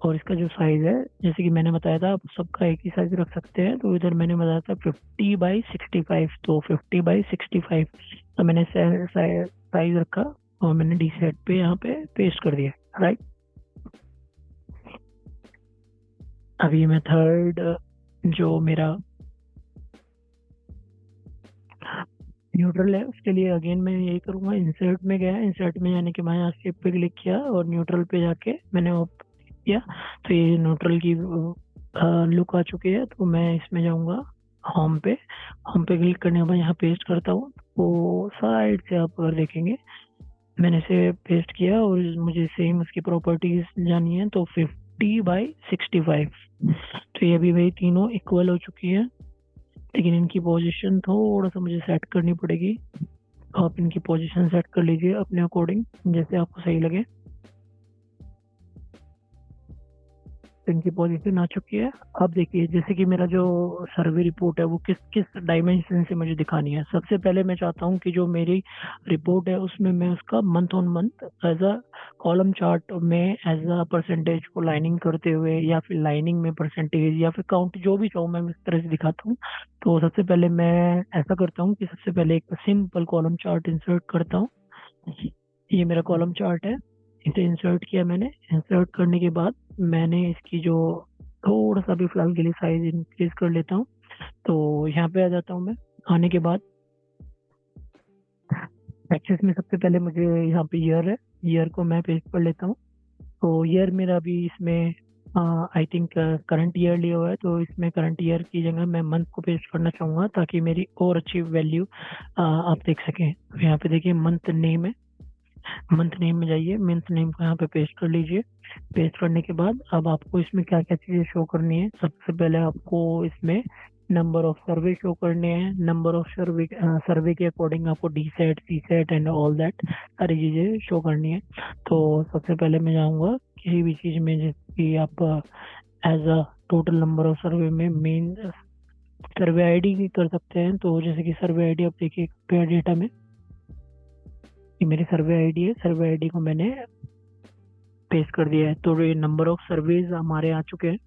और इसका जो साइज है जैसे कि मैंने बताया था, आप सबका एक ही साइज रख सकते हैं। तो इधर मैंने बताया था 50/65, तो 50/65 तो मैंने साइज रखा और मैंने डी सेट पे यहाँ पे पेस्ट कर दिया। राइट। अभी मैं थर्ड जो मेरा न्यूट्रल है उसके लिए अगेन मैं यही करूँगा। इंसर्ट में गया, इंसर्ट में जाने के बाद यहाँ शेप पे क्लिक किया और न्यूट्रल पे जाके मैंने वो किया। तो ये न्यूट्रल की लुक आ चुकी है। तो मैं इसमें जाऊँगा होम पे। होम पे क्लिक करने के बाद यहाँ पेस्ट करता हूँ। तो साइड से आप अगर देखेंगे मैंने इसे पेस्ट किया और मुझे सेम उसकी प्रॉपर्टीज जानी है। तो 50/65, तो ये अभी भाई तीनों इक्वल हो चुकी है। लेकिन इनकी पोजीशन थोड़ा सा मुझे सेट करनी पड़ेगी। आप इनकी पोजीशन सेट कर लीजिए अपने अकॉर्डिंग, जैसे आपको सही लगे। तो इनकी पोजीशन आ चुकी है। अब देखिए जैसे कि मेरा जो सर्वे रिपोर्ट है वो किस किस डायमेंशन से मुझे दिखानी है। सबसे पहले मैं चाहता हूँ कि जो मेरी रिपोर्ट है उसमें मैं उसका month on month as a column chart में एज अ परसेंटेज को लाइनिंग करते हुए, या फिर लाइनिंग में परसेंटेज, या फिर काउंट, जो भी चाहूँ मैं इस तरह से दिखाता हूँ। तो सबसे पहले मैं ऐसा करता हूँ कि सबसे पहले एक सिंपल कॉलम चार्ट इंसर्ट करता हूँ। ये मेरा कॉलम चार्ट है, इसे इंसर्ट किया मैंने। इंसर्ट करने के बाद मैंने इसकी जो थोड़ा सा भी फिलहाल के लिए साइज इंक्रीज कर लेता हूँ। तो यहाँ पे आ जाता हूँ मैं। आने के बाद एक्सेस में सबसे पहले मुझे यहाँ पे ईयर है, ईयर को मैं पेस्ट कर लेता हूँ। तो ईयर मेरा अभी इसमें आई थिंक करंट ईयर लिया हुआ है, तो इसमें करंट ईयर की जगह मैं मंथ को पेस्ट करना चाहूँगा ताकि मेरी और अच्छी वैल्यू आप देख सकें। तो यहाँ पे देखिए मंथ नेम है, मंथ नेम में जाइए, मंथ नेम को यहाँ पे पेस्ट कर लीजिए। पेस्ट करने के बाद अब आपको इसमें क्या क्या चीज़ें शो करनी है। सबसे पहले आपको इसमें नंबर ऑफ सर्वे शो करने हैं। नंबर ऑफ सर्वे, सर्वे के अकॉर्डिंग आपको D set, C set and all that सारी चीज़ें शो करनी है। तो सबसे पहले मैं जाऊँगा किसी भी चीज़ में, जैसे कि आप as a total number of survey में मेन सर्वे आईडी भी कर सकते हैं। तो जैसे कि सर्वे आईडी आप देखिए पेयर डेटा में, ये मेरी सर्वे आईडी है, सर्वे आईडी को मैंने पेस्ट कर दिया है। तो ये नंबर ऑफ सर्वेज हमारे आ चुके हैं,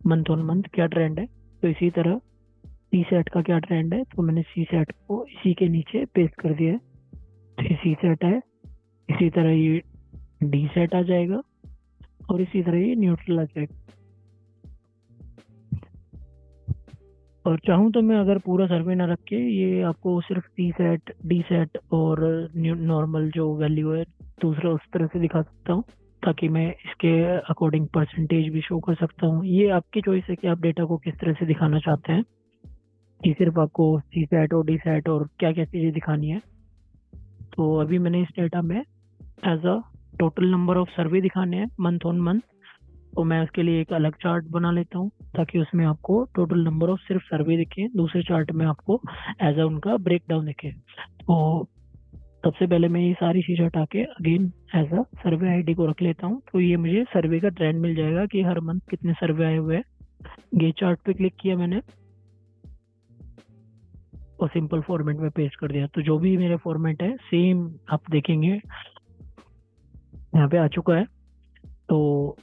मंथ ऑन मंथ क्या ट्रेंड है। तो इसी तरह सी सेट का क्या ट्रेंड है, तो मैंने सी सेट को इसी के नीचे पेस्ट कर दिया है। तो ये सी सेट है, इसी तरह ये डी सेट आ जाएगा, और इसी तरह ये न्यूट्रल आ जाएगा। और चाहूँ तो मैं अगर पूरा सर्वे ना रख के ये आपको सिर्फ सी सेट, डी सेट और नॉर्मल जो वैल्यू है दूसरा उस तरह से दिखा सकता हूँ, ताकि मैं इसके अकॉर्डिंग परसेंटेज भी शो कर सकता हूँ। ये आपकी चॉइस है कि आप डेटा को किस तरह से दिखाना चाहते हैं, कि सिर्फ आपको सी सेट और डी सेट और क्या क्या चीज़ें दिखानी है। तो अभी मैंने इस डेटा में as a total number of survey दिखाने हैं मंथ ऑन मंथ, तो मैं उसके लिए एक अलग चार्ट बना लेता हूँ ताकि उसमें आपको टोटल नंबर ऑफ सिर्फ सर्वे दिखे, दूसरे चार्ट में आपको एज अ उनका ब्रेक डाउन दिखे। तो सबसे पहले मैं ये सारी चीज़ें हटा के again as a survey ID को रख लेता हूँ, तो ये मुझे सर्वे का ट्रेंड मिल जाएगा कि हर मंथ कितने सर्वे आए हुए हैं। ये चार्ट पे क्लिक किया मैंने और सिंपल फॉर्मेट में पेस्ट कर दिया, तो जो भी मेरे फॉर्मेट है सेम आप देखेंगे यहाँ पे आ चुका है। तो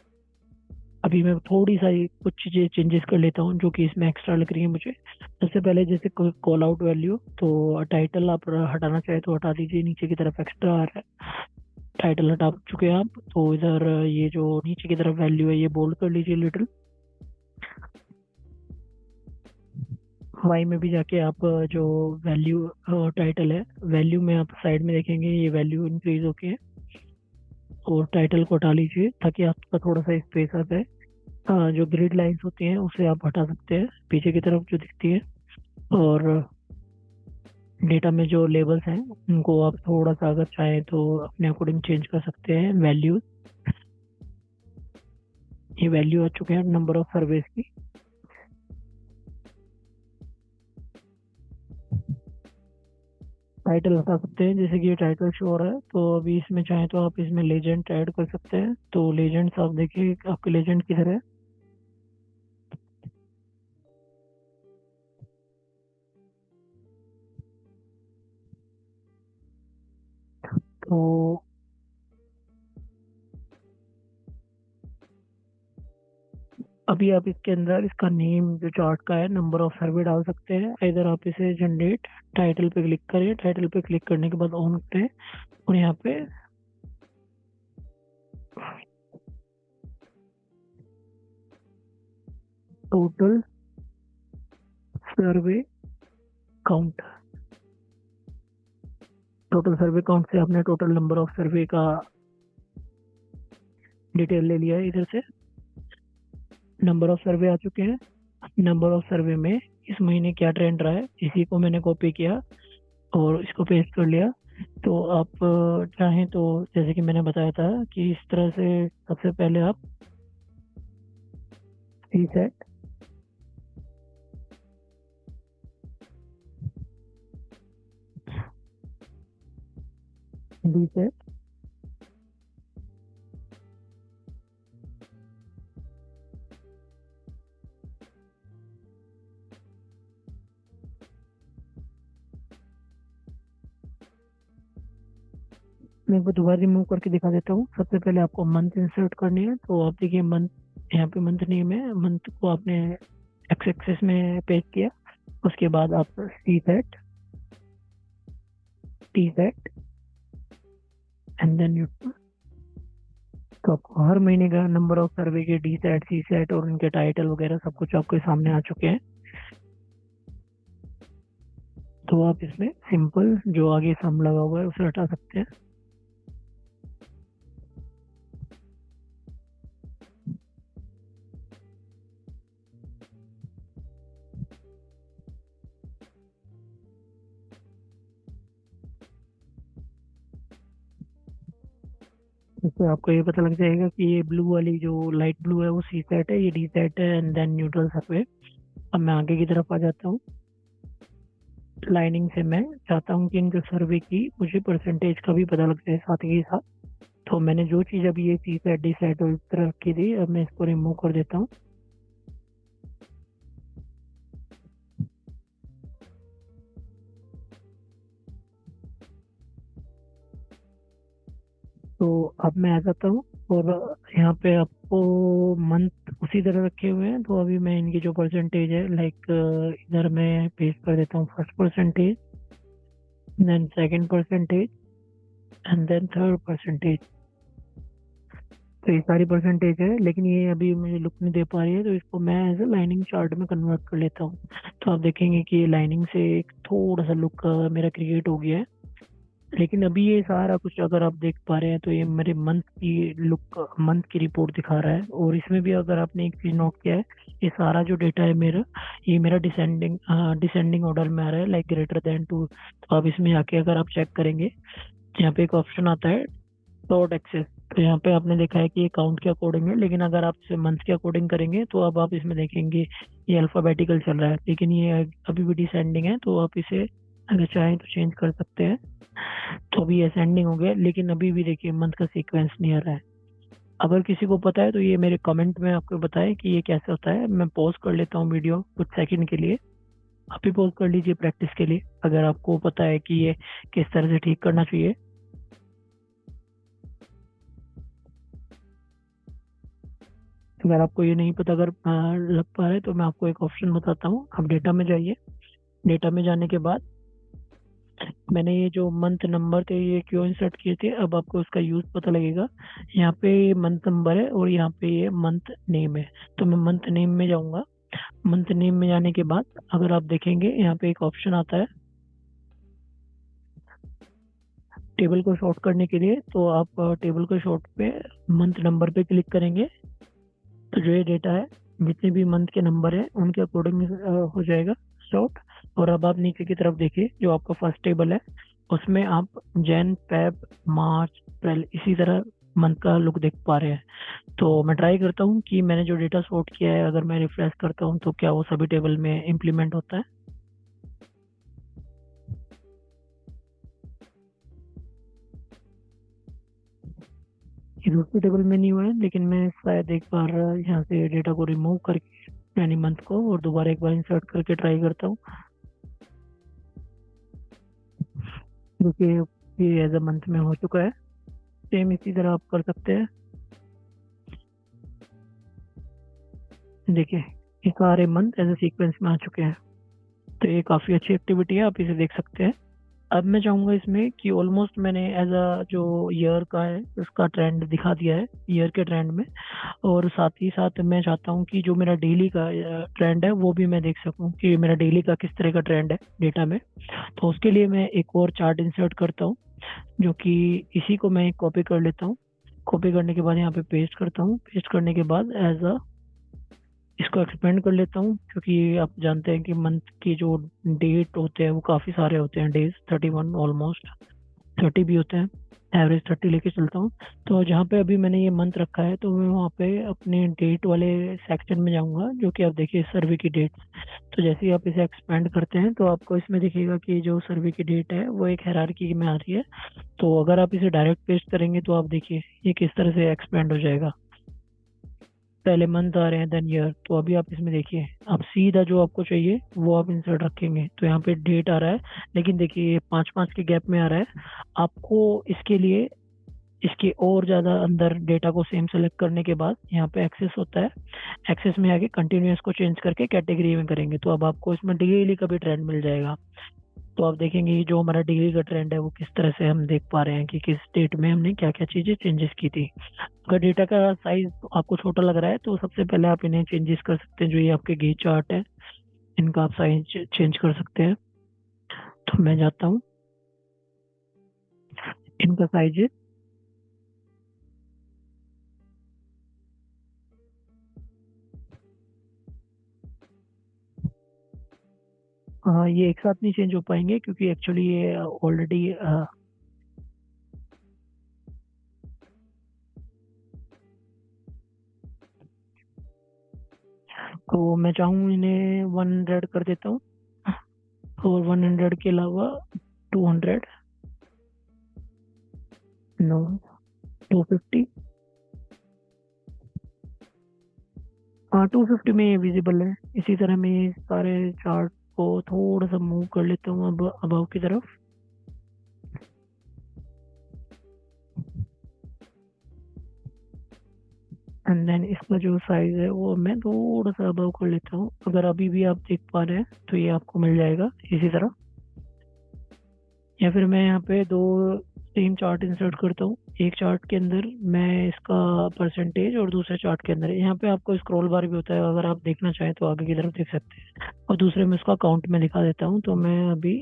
अभी मैं थोड़ी सा कुछ चीज़ें चेंजेस कर लेता हूँ जो कि इसमें एक्स्ट्रा लग रही है मुझे। सबसे पहले जैसे कॉल आउट वैल्यू, तो टाइटल आप हटाना चाहे तो हटा दीजिए, नीचे की तरफ एक्स्ट्रा आ रहा है, टाइटल हटा चुके हैं आप। तो इधर ये जो नीचे की तरफ वैल्यू है ये बोल्ड कर लीजिए लिटिल। वाई में भी जाके आप जो वैल्यू टाइटल है, वैल्यू में आप साइड में देखेंगे ये वैल्यू इंक्रीज होके है, और टाइटल को हटा लीजिए ताकि आपका थोड़ा सा स्पेस आ जाए। जो ग्रिड लाइंस होती हैं उसे आप हटा सकते हैं पीछे की तरफ जो दिखती है, और डेटा में जो लेबल्स हैं उनको आप थोड़ा सा अगर चाहें तो अपने अकॉर्डिंग चेंज कर सकते हैं वैल्यूज। ये वैल्यू आ चुके हैं नंबर ऑफ सर्वेज की। टाइटल हटा सकते हैं, जैसे कि ये टाइटल शो हो रहा है, तो अभी इसमें चाहें तो आप इसमें लेजेंड ऐड कर सकते हैं। तो लेजेंड्स आप देखिए आपके लेजेंड किधर है। तो अभी आप इसके अंदर इसका नेम जो चार्ट का है नंबर ऑफ सर्वे डाल सकते हैं। इधर आप इसे जनरेट टाइटल पे क्लिक करें, टाइटल पे क्लिक करने के बाद ऑन करें, और यहाँ पे टोटल सर्वे काउंट, टोटल सर्वे काउंट से आपने टोटल नंबर ऑफ सर्वे का डिटेल ले लिया है। इधर से नंबर ऑफ सर्वे आ चुके हैं। नंबर ऑफ सर्वे में इस महीने क्या ट्रेंड रहा है इसी को मैंने कॉपी किया और इसको पेस्ट कर लिया। तो आप चाहें तो जैसे कि मैंने बताया था कि इस तरह से सबसे पहले आप सी सेट डी सेट मैं एक बार दोबारा रिमूव करके दिखा देता हूँ। सबसे पहले आपको मंथ इंसर्ट करनी है, तो आप देखिए मंथ, यहाँ पे मंथ नेम है, मंथ को आपने एक्स एक्सेस में पेस्ट किया। उसके बाद आप C set T set and then U, तो आपको हर महीने का नंबर ऑफ सर्वे के डी सेट सी सेट और उनके टाइटल वगैरह सब कुछ आपके सामने आ चुके हैं। तो आप इसमें सिंपल जो आगे सम लगा हुआ है उसे हटा सकते हैं। इससे आपको ये पता लग जाएगा कि ये ब्लू वाली जो लाइट ब्लू है वो सी सेट है, ये डी सेट है एंड देन न्यूट्रल सर्वे। अब मैं आगे की तरफ आ जाता हूँ। लाइनिंग से मैं चाहता हूँ कि इनके सर्वे की मुझे परसेंटेज का भी पता लग जाए साथ ही साथ। तो मैंने जो चीज़ अभी ये सी सेट डी सेट और इस तरह रखी थी, अब मैं इसको रिमूव कर देता हूँ। तो अब मैं आ जाता हूँ और यहाँ पे आपको मंथ उसी तरह रखे हुए हैं। तो अभी मैं इनकी जो परसेंटेज है लाइक इधर मैं पेस्ट कर देता हूँ first percentage, then second percentage and then third percentage. तो ये सारी परसेंटेज है, लेकिन ये अभी मुझे लुक नहीं दे पा रही है, तो इसको मैं एज ए लाइनिंग चार्ट में कन्वर्ट कर लेता हूँ। तो आप देखेंगे कि ये लाइनिंग से एक थोड़ा सा लुक मेरा क्रिएट हो गया है। लेकिन अभी ये सारा कुछ अगर आप देख पा रहे हैं तो ये मेरे मंथ की लुक, मंथ की रिपोर्ट दिखा रहा है। और इसमें भी अगर आपने एक चीज नोट किया है, ये सारा जो डेटा है मेरा, ये मेरा डिसेंडिंग ऑर्डर में आ रहा है लाइक ग्रेटर देन 2। तो आप इसमें आके अगर आप चेक करेंगे, यहाँ पे एक ऑप्शन आता है शॉर्ट एक्सेस। तो यहाँ पे आपने देखा है कि ये काउंट के अकॉर्डिंग है, लेकिन अगर आप इसे मंथ के अकॉर्डिंग करेंगे तो अब आप इसमें देखेंगे ये अल्फाबेटिकल चल रहा है, लेकिन ये अभी भी डिसेंडिंग है। तो आप इसे अगर चाहें तो चेंज कर सकते हैं। तो अभी असेंडिंग हो गया, लेकिन अभी भी देखिए मंथ का सीक्वेंस नहीं आ रहा है। अगर किसी को पता है तो ये मेरे कमेंट में आपको बताएं कि ये कैसे होता है। मैं पॉज कर लेता हूँ वीडियो कुछ सेकंड के लिए। आप भी पॉज कर लीजिए प्रैक्टिस के लिए, अगर आपको पता है कि ये किस तरह से ठीक करना चाहिए। अगर आपको ये नहीं पता, अगर लग पा रहा है, तो मैं आपको एक ऑप्शन बताता हूँ। आप डेटा में जाइए। डेटा में जाने के बाद मैंने ये जो मंथ नंबर थे ये क्यों इंसर्ट किए थे, अब आपको उसका यूज पता लगेगा। यहाँ पे मंथ नंबर है और यहाँ पे ये मंथ नेम है। तो मैं मंथ नेम में जाऊंगा। मंथ नेम में जाने के बाद अगर आप देखेंगे यहाँ पे एक ऑप्शन आता है टेबल को शॉर्ट करने के लिए। तो आप टेबल को शॉर्ट पे मंथ नंबर पे क्लिक करेंगे तो जो ये डेटा है, जितने भी मंथ के नंबर है उनके अकॉर्डिंग हो जाएगा शॉर्ट। और अब आप नीचे की तरफ देखिए, जो आपका फर्स्ट टेबल है उसमें आप जैन, फेब, मार्च, अप्रैल इसी तरह मंथ का लुक देख पा रहे हैं। तो मैं ट्राई करता हूँ कि मैंने जो डेटा सॉर्ट किया है, अगर मैं रिफ्रेश करता हूँ तो क्या वो सभी टेबल में इम्प्लीमेंट होता है। ये दूसरे टेबल में नहीं हुआ है, लेकिन मैं शायद एक बार यहाँ से डेटा को रिमूव करके यानी मंथ को और दोबारा एक बार इंसर्ट करके ट्राई करता हूँ। देखिए ये एज अ मंथ में हो चुका है। सेम इसी तरह आप कर सकते हैं। देखिए ये सारे मंथ एज अ सीक्वेंस में आ चुके हैं। तो ये काफ़ी अच्छी एक्टिविटी है, आप इसे देख सकते हैं। अब मैं चाहूंगा इसमें कि ऑलमोस्ट मैंने एज अ जो ईयर का है उसका ट्रेंड दिखा दिया है, ईयर के ट्रेंड में। और साथ ही साथ मैं चाहता हूँ कि जो मेरा डेली का ट्रेंड है वो भी मैं देख सकूँ कि मेरा डेली का किस तरह का ट्रेंड है डेटा में। तो उसके लिए मैं एक और चार्ट इंसर्ट करता हूँ, जो कि इसी को मैं कॉपी कर लेता हूँ। कॉपी करने के बाद यहाँ पे पेस्ट करता हूँ। पेस्ट करने के बाद एज अ इसको एक्सपेंड कर लेता हूँ, क्योंकि आप जानते हैं कि मंथ की जो डेट होते हैं वो काफ़ी सारे होते हैं, डेज 31 ऑलमोस्ट 30 भी होते हैं। एवरेज 30 लेके चलता हूँ। तो जहाँ पे अभी मैंने ये मंथ रखा है तो मैं वहाँ पे अपने डेट वाले सेक्शन में जाऊँगा, जो कि आप देखिए सर्वे की डेट। तो जैसे ही आप इसे एक्सपेंड करते हैं तो आपको इसमें दिखेगा कि जो सर्वे की डेट है वो एक हायरार्की में आ रही है। तो अगर आप इसे डायरेक्ट पेस्ट करेंगे तो आप देखिए ये किस तरह से एक्सपेंड हो जाएगा। पहले मंथ आ रहे हैं देन ईयर। तो अभी आप इसमें देखिए, आप सीधा जो आपको चाहिए वो आप इंसर्ट रखेंगे तो यहाँ पे डेट आ रहा है। लेकिन देखिए ये 5-5 के गैप में आ रहा है। आपको इसके लिए इसके और ज़्यादा अंदर डेटा को सेम सेलेक्ट करने के बाद यहाँ पे एक्सेस होता है। एक्सेस में आके कंटिन्यूअस को चेंज करके कैटेगरी में करेंगे तो अब आपको इसमें डेली का भी ट्रेंड मिल जाएगा। तो आप देखेंगे ये जो हमारा डेली का ट्रेंड है वो किस तरह से हम देख पा रहे हैं कि किस डेट में हमने क्या क्या चीज़ें चेंजेस की थी। अगर डेटा का साइज आपको छोटा लग रहा है तो सबसे पहले आप इन्हें चेंजेस कर सकते हैं। जो ये आपके गे चार्ट है इनका आप साइज चेंज कर सकते हैं। तो मैं जाता हूँ, इनका साइज ये एक साथ नहीं चेंज हो पाएंगे, क्योंकि एक्चुअली ये ऑलरेडी तो मैं चाहूँ इन्हें 100 कर देता हूँ। और 100 के अलावा 200, नो, 250। हाँ 250 में ये विजिबल है। इसी तरह मैं ये सारे चार्ट को थोड़ा सा मूव कर लेता हूँ अब अबव की तरफ। एंड देन इसका जो साइज है वो मैं थोड़ा सा अबव कर लेता हूँ। अगर अभी भी आप देख पा रहे हैं तो ये आपको मिल जाएगा इसी तरह। या फिर मैं यहाँ पे दो तीन चार्ट इंसर्ट करता हूँ। एक चार्ट के अंदर मैं इसका परसेंटेज, और दूसरे चार्ट के अंदर यहाँ पे आपको स्क्रॉल बार भी होता है, अगर आप देखना चाहें तो आगे की तरफ देख सकते हैं। और दूसरे में इसका काउंट में दिखा देता हूँ। तो मैं अभी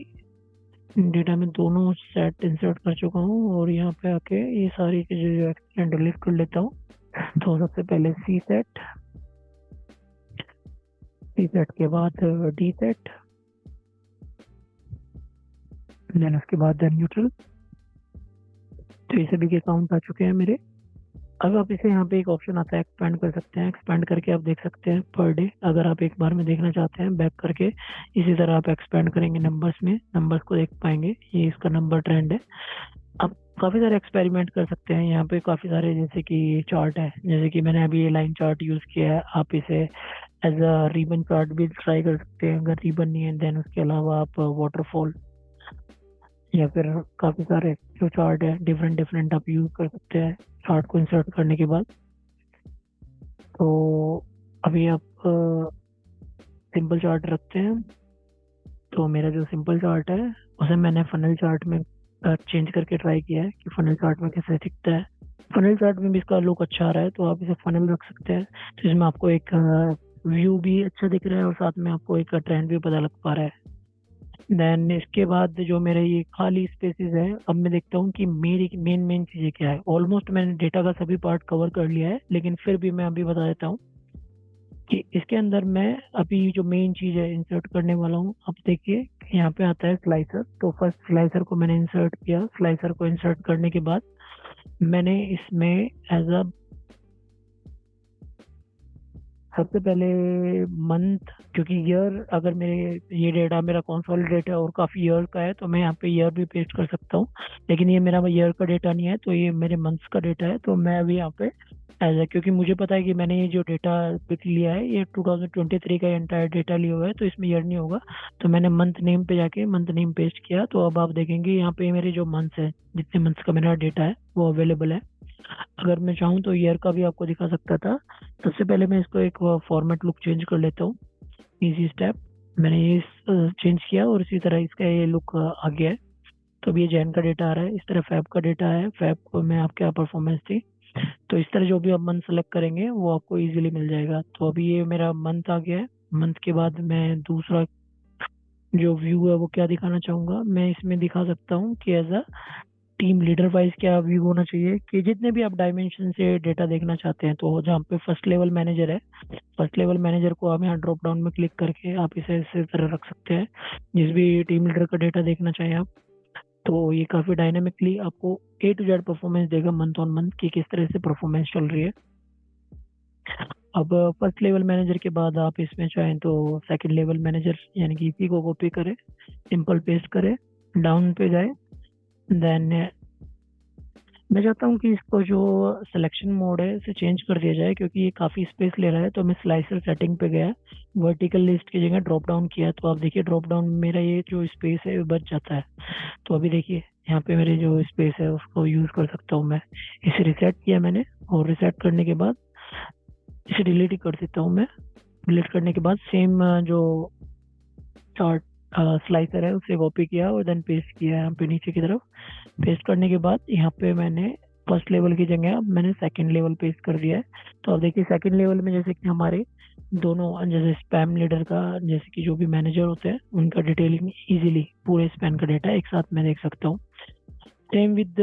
डेटा में दोनों सेट इंसर्ट कर चुका हूँ और यहाँ पे आके ये सारी चीज़ें जो एक्सटेंड डिलीट कर लेता हूँ। तो सबसे पहले सी सेट के बाद डी सेट, देन उसके बाद देन न्यूट्रल। तो ये सभी के अकाउंट आ चुके हैं मेरे। अब आप इसे यहाँ पे एक ऑप्शन आता है एक्सपेंड कर सकते हैं। एक्सपेंड करके आप देख सकते हैं पर डे, अगर आप एक बार में देखना चाहते हैं बैक करके इसी तरह आप एक्सपेंड करेंगे नंबर्स में, नंबर्स को देख पाएंगे। ये इसका नंबर ट्रेंड है। आप काफ़ी सारे एक्सपेरिमेंट कर सकते हैं यहाँ पे, काफ़ी सारे, जैसे कि चार्ट है, जैसे कि मैंने अभी ये लाइन चार्ट यूज़ किया है। आप इसे एज अ रिबन चार्ट भी ट्राई कर सकते हैं, अगर रिबन नहीं है देन उसके अलावा आप वाटरफॉल या फिर काफ़ी सारे जो चार्ट है डिफरेंट डिफरेंट आप यूज़ कर सकते हैं चार्ट को इंसर्ट करने के बाद। तो अभी आप सिंपल चार्ट रखते हैं। तो मेरा जो सिंपल चार्ट है उसे मैंने फनल चार्ट में चेंज करके ट्राई किया है कि फनल चार्ट में कैसे दिखता है। फनल चार्ट में भी इसका लुक अच्छा आ रहा है, तो आप इसे फनल रख सकते हैं। तो इसमें आपको एक व्यू भी अच्छा दिख रहा है और साथ में आपको एक ट्रेंड भी पता लग पा रहा है। देन इसके बाद जो मेरे ये खाली स्पेसेस है, अब मैं देखता हूँ कि मेरी मेन मेन चीज़ें क्या है। ऑलमोस्ट मैंने डेटा का सभी पार्ट कवर कर लिया है, लेकिन फिर भी मैं अभी बता देता हूँ कि इसके अंदर मैं अभी जो मेन चीज़ है इंसर्ट करने वाला हूँ। अब देखिए यहाँ पे आता है स्लाइसर। तो फर्स्ट स्लाइसर को मैंने इंसर्ट किया। स्लाइसर को इंसर्ट करने के बाद मैंने इसमें एज अ सबसे पहले मंथ, क्योंकि ईयर अगर मेरे ये डेटा मेरा कॉन्सोलिडेट है और काफ़ी ईयर का है तो मैं यहाँ पे ईयर भी पेस्ट कर सकता हूँ। लेकिन ये मेरा ईयर का डेटा नहीं है, तो ये मेरे मंथ्स का डेटा है। तो मैं अभी यहाँ पे एज क्योंकि मुझे पता है कि मैंने ये जो डेटा पिक लिया है ये 2023 का एंटायर डेटा लिया हुआ है, तो इसमें ईयर नहीं होगा। तो मैंने मंथ नेम पे जाके मंथ नेम पेस्ट किया। तो अब आप देखेंगे यहाँ पे मेरे जो मंथ्स है, जितने मंथ्स का मेरा डेटा है वो अवेलेबल है। अगर मैं चाहूँ तो ईयर का भी आपको दिखा सकता था। सबसे पहले मैं इसको एक फॉर्मेट लुक चेंज कर लेता हूँ। इजी स्टेप, मैंने ये चेंज किया और इसी तरह इसका ये लुक आ गया है। तो अभी ये जैन का डेटा आ रहा है, इस तरह फैब का डेटा है। फैब को मैं आपके यहाँ परफॉर्मेंस थी, तो इस तरह जो भी आप मंथ सेलेक्ट करेंगे वो आपको इजीली मिल जाएगा। तो अभी ये मेरा मंथ आ गया है। मंथ के बाद मैं दूसरा जो व्यू है वो क्या दिखाना चाहूँगा, मैं इसमें दिखा सकता हूँ कि as a team leader wise क्या व्यू होना चाहिए, कि जितने भी आप डायमेंशन से डेटा देखना चाहते हैं। तो जहाँ पे फर्स्ट लेवल मैनेजर है, फर्स्ट लेवल मैनेजर को आप यहाँ ड्रॉप डाउन में क्लिक करके आप इसे इस तरह रख सकते हैं। जिस भी टीम लीडर का डेटा देखना चाहें आप, तो ये काफ़ी डायनेमिकली आपको A to Z परफॉर्मेंस देगा मंथ ऑन मंथ की किस तरह से परफॉर्मेंस चल रही है। अब फर्स्ट लेवल मैनेजर के बाद आप इसमें चाहें तो सेकंड लेवल मैनेजर यानी कि इसी को कॉपी करें, सिंपल पेस्ट करें, डाउन पे जाए। देन मैं चाहता हूँ कि इसको जो सिलेक्शन मोड है इसे चेंज कर दिया जाए, क्योंकि ये काफ़ी स्पेस ले रहा है। तो मैं स्लाइसर सेटिंग पे गया, वर्टिकल लिस्ट की जगह ड्रॉप डाउन किया। तो आप देखिए ड्रॉप डाउन में मेरा ये जो स्पेस है वो बच जाता है। तो अभी देखिए यहाँ पे मेरे जो स्पेस है उसको यूज़ कर सकता हूँ मैं। इसे रिसेट किया मैंने, और रिसेट करने के बाद इसे डिलीट ही कर देता हूँ मैं। डिलीट करने के बाद सेम जो चार्ट स्लाइसर है उसे कॉपी किया और देन पेस्ट किया यहाँ पे नीचे की तरफ। पेस्ट करने के बाद यहाँ पे मैंने फर्स्ट लेवल की जगह अब मैंने सेकंड लेवल पेस्ट कर दिया है। तो अब देखिए सेकंड लेवल में जैसे कि हमारे दोनों, जैसे स्पैम लीडर का, जैसे कि जो भी मैनेजर होते हैं उनका डिटेलिंग इजीली पूरे स्पैन का डेटा एक साथ मैं देख सकता हूँ। सेम विद,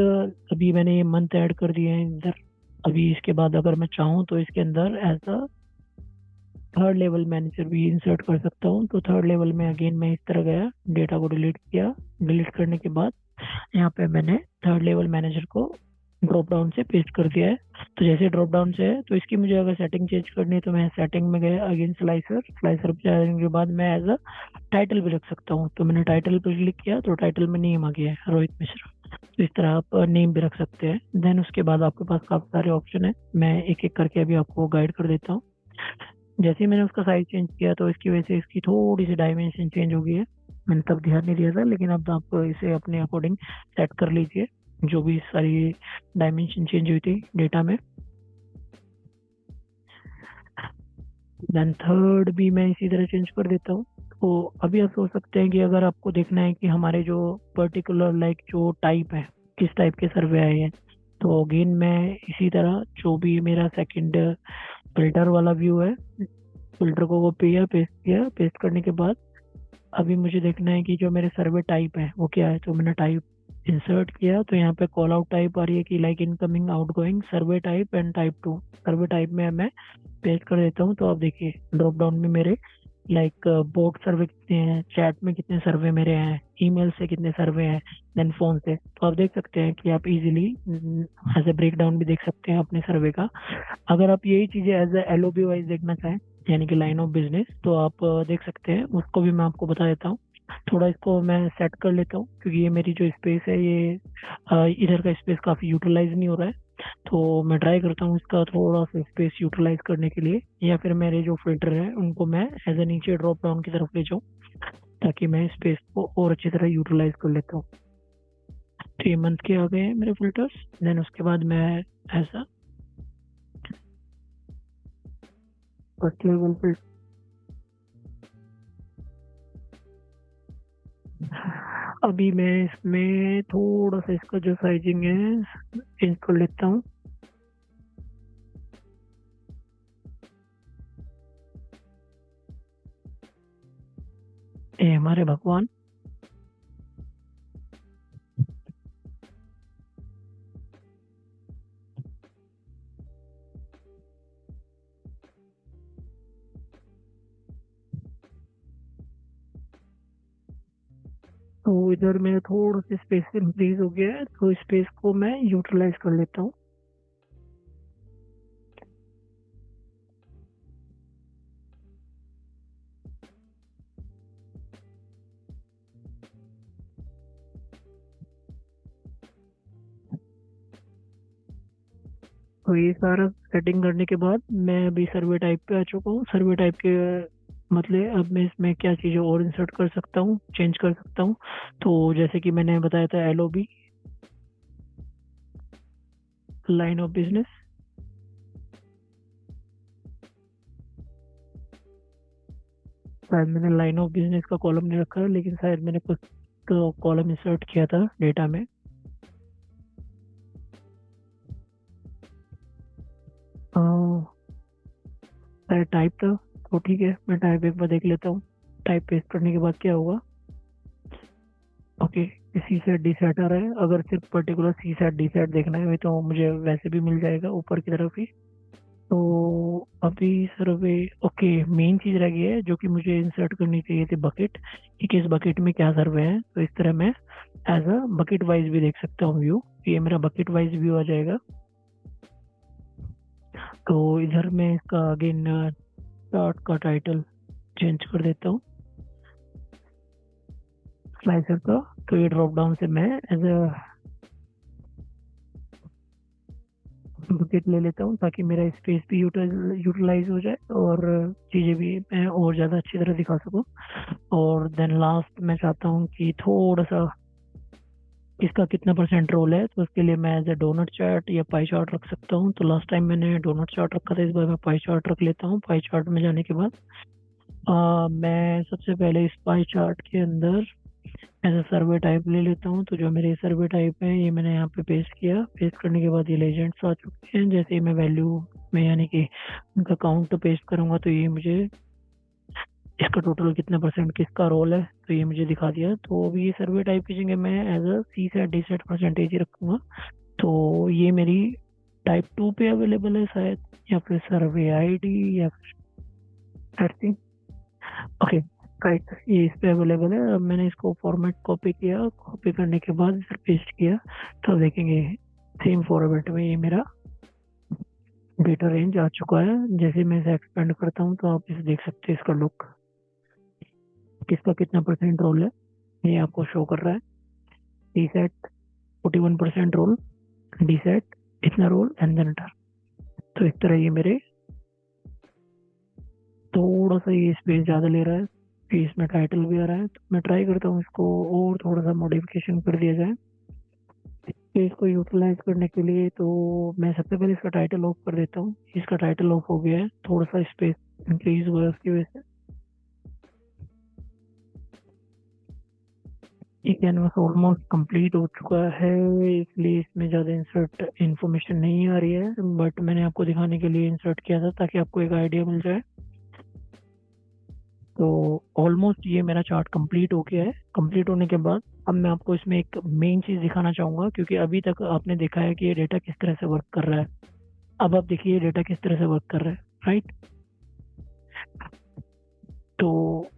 अभी मैंने ये मंथ ऐड कर दिए हैं इधर। अभी इसके बाद अगर मैं चाहूँ तो इसके अंदर as a third level manager भी इंसर्ट कर सकता हूँ। तो थर्ड लेवल में अगेन मैं इस तरह गया, डेटा को डिलीट किया। डिलीट करने के बाद यहाँ पे मैंने थर्ड लेवल मैनेजर को ड्रॉप डाउन से पेस्ट कर दिया है। तो जैसे ड्रॉप डाउन से है, तो इसकी मुझे अगर सेटिंग चेंज करनी है तो मैं सेटिंग में गया, अगेन स्लाइसर, स्लाइसर पे जाने के बाद मैं एज अ टाइटल भी रख सकता हूँ। तो मैंने टाइटल पे क्लिक किया तो टाइटल में नेम आ गया है रोहित मिश्रा। तो इस तरह आप नेम भी रख सकते हैं। देन उसके बाद आपके पास काफी सारे ऑप्शन है, मैं एक एक करके अभी आपको गाइड कर देता हूँ। जैसे ही मैंने उसका साइज चेंज किया तो इसकी वजह से इसकी थोड़ी सी डायमेंशन चेंज हो गई है। मैंने तब ध्यान नहीं दिया था, लेकिन अब आप इसे अपने अकॉर्डिंग सेट कर लीजिए जो भी सारी डायमेंशन चेंज हुई थी डेटा में। देन थर्ड भी मैं इसी तरह चेंज कर देता हूँ। तो अभी आप सोच सकते हैं कि अगर आपको देखना है कि हमारे जो पर्टिकुलर लाइक जो टाइप है किस टाइप के सर्वे आए हैं, तो अगेन मैं इसी तरह जो भी मेरा सेकंड फिल्टर वाला व्यू है, फिल्टर को कॉपी किया, पेस्ट किया। पेस्ट करने के बाद अभी मुझे देखना है कि जो मेरे सर्वे टाइप है वो क्या है। तो मैंने टाइप इंसर्ट किया, तो यहाँ पे कॉल आउट टाइप आ रही है कि like incoming outgoing survey type and type 2। Survey type में मैं पेस्ट कर देता हूँ। तो आप देखिए ड्रॉप डाउन में मेरे लाइक बोट सर्वे कितने हैं, चैट में कितने सर्वे मेरे हैं, ईमेल से कितने सर्वे हैं, देन फोन से। तो आप देख सकते हैं कि आप easily as a break down भी देख सकते हैं अपने सर्वे का। अगर आप यही चीजें एज ए एलओबी वाइज देखना चाहें, यानी कि लाइन ऑफ बिजनेस, तो आप देख सकते हैं, उसको भी मैं आपको बता देता हूँ। थोड़ा इसको मैं सेट कर लेता हूँ, क्योंकि ये मेरी जो स्पेस है ये इधर का स्पेस काफी यूटिलाइज नहीं हो रहा है। तो मैं ट्राई करता हूँ इसका थोड़ा सा स्पेस यूटिलाइज करने के लिए, या फिर मेरे जो फिल्टर है उनको मैं एज ए नीचे ड्रॉप डाउन की तरफ ले जाऊँ, ताकि मैं स्पेस को और अच्छी तरह यूटिलाइज कर लेता हूँ। 3 मंथ के आ गए हैं मेरे फिल्टर्स। देन उसके बाद मैं ऐसा फर्स्ट लेवल फिल्टर, अभी मैं इसमें थोड़ा सा इसका जो साइजिंग है चेंज कर लेता हूँ। ये हमारे भगवान, तो इधर मेरा थोड़ा सा स्पेस इंक्रीज हो गया है, तो स्पेस को मैं यूटिलाइज कर लेता हूँ। तो ये सारा सेटिंग करने के बाद मैं अभी सर्वे टाइप पे आ चुका हूँ। सर्वे टाइप के मतलब अब मैं इसमें क्या चीज़ें और इंसर्ट कर सकता हूँ, चेंज कर सकता हूँ। तो जैसे कि मैंने बताया था एलओबी, लाइन ऑफ बिजनेस, शायद मैंने लाइन ऑफ बिजनेस का कॉलम नहीं रखा है, लेकिन शायद मैंने कुछ तो कॉलम इंसर्ट किया था डेटा में। अ, शायद टाइप था, तो ठीक है मैं टाइप एक बार देख लेता हूँ। टाइप पेस्ट करने के बाद क्या होगा? Okay, C set D set आ रहा है। अगर सिर्फ particular C set D set देखना है तो मुझे वैसे भी मिल जाएगा ऊपर की तरफ ही। तो अभी सर्वे, ओके, मेन चीज रह गई है जो कि मुझे इंसर्ट करनी चाहिए थी, बकेट, कि किस बकेट में क्या सर्वे है। तो इस तरह मैं एज अ बकेट वाइज भी देख सकता हूँ व्यू। ये मेरा बकेट वाइज व्यू आ जाएगा। तो इधर मैं इसका अगेन चार्ट का टाइटल चेंज कर देता हूँ, स्लाइसर का। तो ये ड्रॉप डाउन से मैं एज अ बकेट ले लेता हूँ, ताकि मेरा स्पेस भी यूटिलाइज हो जाए और चीज़ें भी मैं और ज़्यादा अच्छी तरह दिखा सकूँ। और देन लास्ट मैं चाहता हूँ कि थोड़ा सा इसका कितना परसेंट रोल है, तो उसके लिए मैं एज ए डोनट चार्ट या पाई चार्ट रख सकता हूँ। तो लास्ट टाइम मैंने डोनट चार्ट रखा था, इस बार मैं पाई चार्ट रख लेता हूँ। पाई चार्ट में जाने के बाद मैं सबसे पहले इस पाई चार्ट के अंदर एज ए सर्वे टाइप ले लेता हूँ। तो जो मेरे सर्वे टाइप है ये मैंने यहाँ पे पेस्ट किया। पेस्ट करने के बाद ये लेजेंड्स आ चुके हैं। जैसे ही मैं वैल्यू में यानी कि उनका काउंट पेस्ट करूंगा, तो ये मुझे इसका टोटल कितना परसेंट किसका रोल है, तो ये मुझे दिखा दिया। तो अभी ये सर्वे टाइप की जगह मैं as a C set D set percentage ही रखूंगा। तो ये मेरी टाइप 2 पे अवेलेबल है शायद, या फिर सर्वे आईडी, या फिर ओके, राइट, ये इस पे अवेलेबल है। अब मैंने इसको फॉर्मेट कॉपी किया, कॉपी करने के बाद इधर पेस्ट किया। तो अब देखेंगे सेम फॉर्मेट में ये मेरा डेटा रेंज आ चुका है। जैसे मैं इसे एक्सपेंड करता हूँ तो आप इसे देख सकते हैं, इसका लुक, किसका कितना परसेंट रोल है ये आपको शो कर रहा है। D set 41% role, D set इतना रोल, एंड देन एंटर। तो इस तरह ये मेरे थोड़ा सा ये स्पेस ज़्यादा ले रहा है, फिर इसमें टाइटल भी आ रहा है। तो मैं ट्राई करता हूँ इसको और थोड़ा सा मॉडिफिकेशन कर दिया जाए। तो इसको यूटिलाइज करने के लिए तो मैं सबसे पहले इसका टाइटल ऑफ कर देता हूँ। इसका टाइटल ऑफ हो गया है, थोड़ा सा स्पेस इंक्रीज हुआ है उसकी वजह से। ये कैनवास ऑलमोस्ट कंप्लीट हो चुका है, इसलिए इसमें ज़्यादा इंसर्ट इन्फॉर्मेशन नहीं आ रही है, बट मैंने आपको दिखाने के लिए इंसर्ट किया था ताकि आपको एक आइडिया मिल जाए। तो ऑलमोस्ट ये मेरा चार्ट कंप्लीट हो गया है। कंप्लीट होने के बाद अब मैं आपको इसमें एक मेन चीज़ दिखाना चाहूँगा, क्योंकि अभी तक आपने देखा है कि ये डेटा किस तरह से वर्क कर रहा है। अब आप देखिए डेटा किस तरह से वर्क कर रहा है, राइट। तो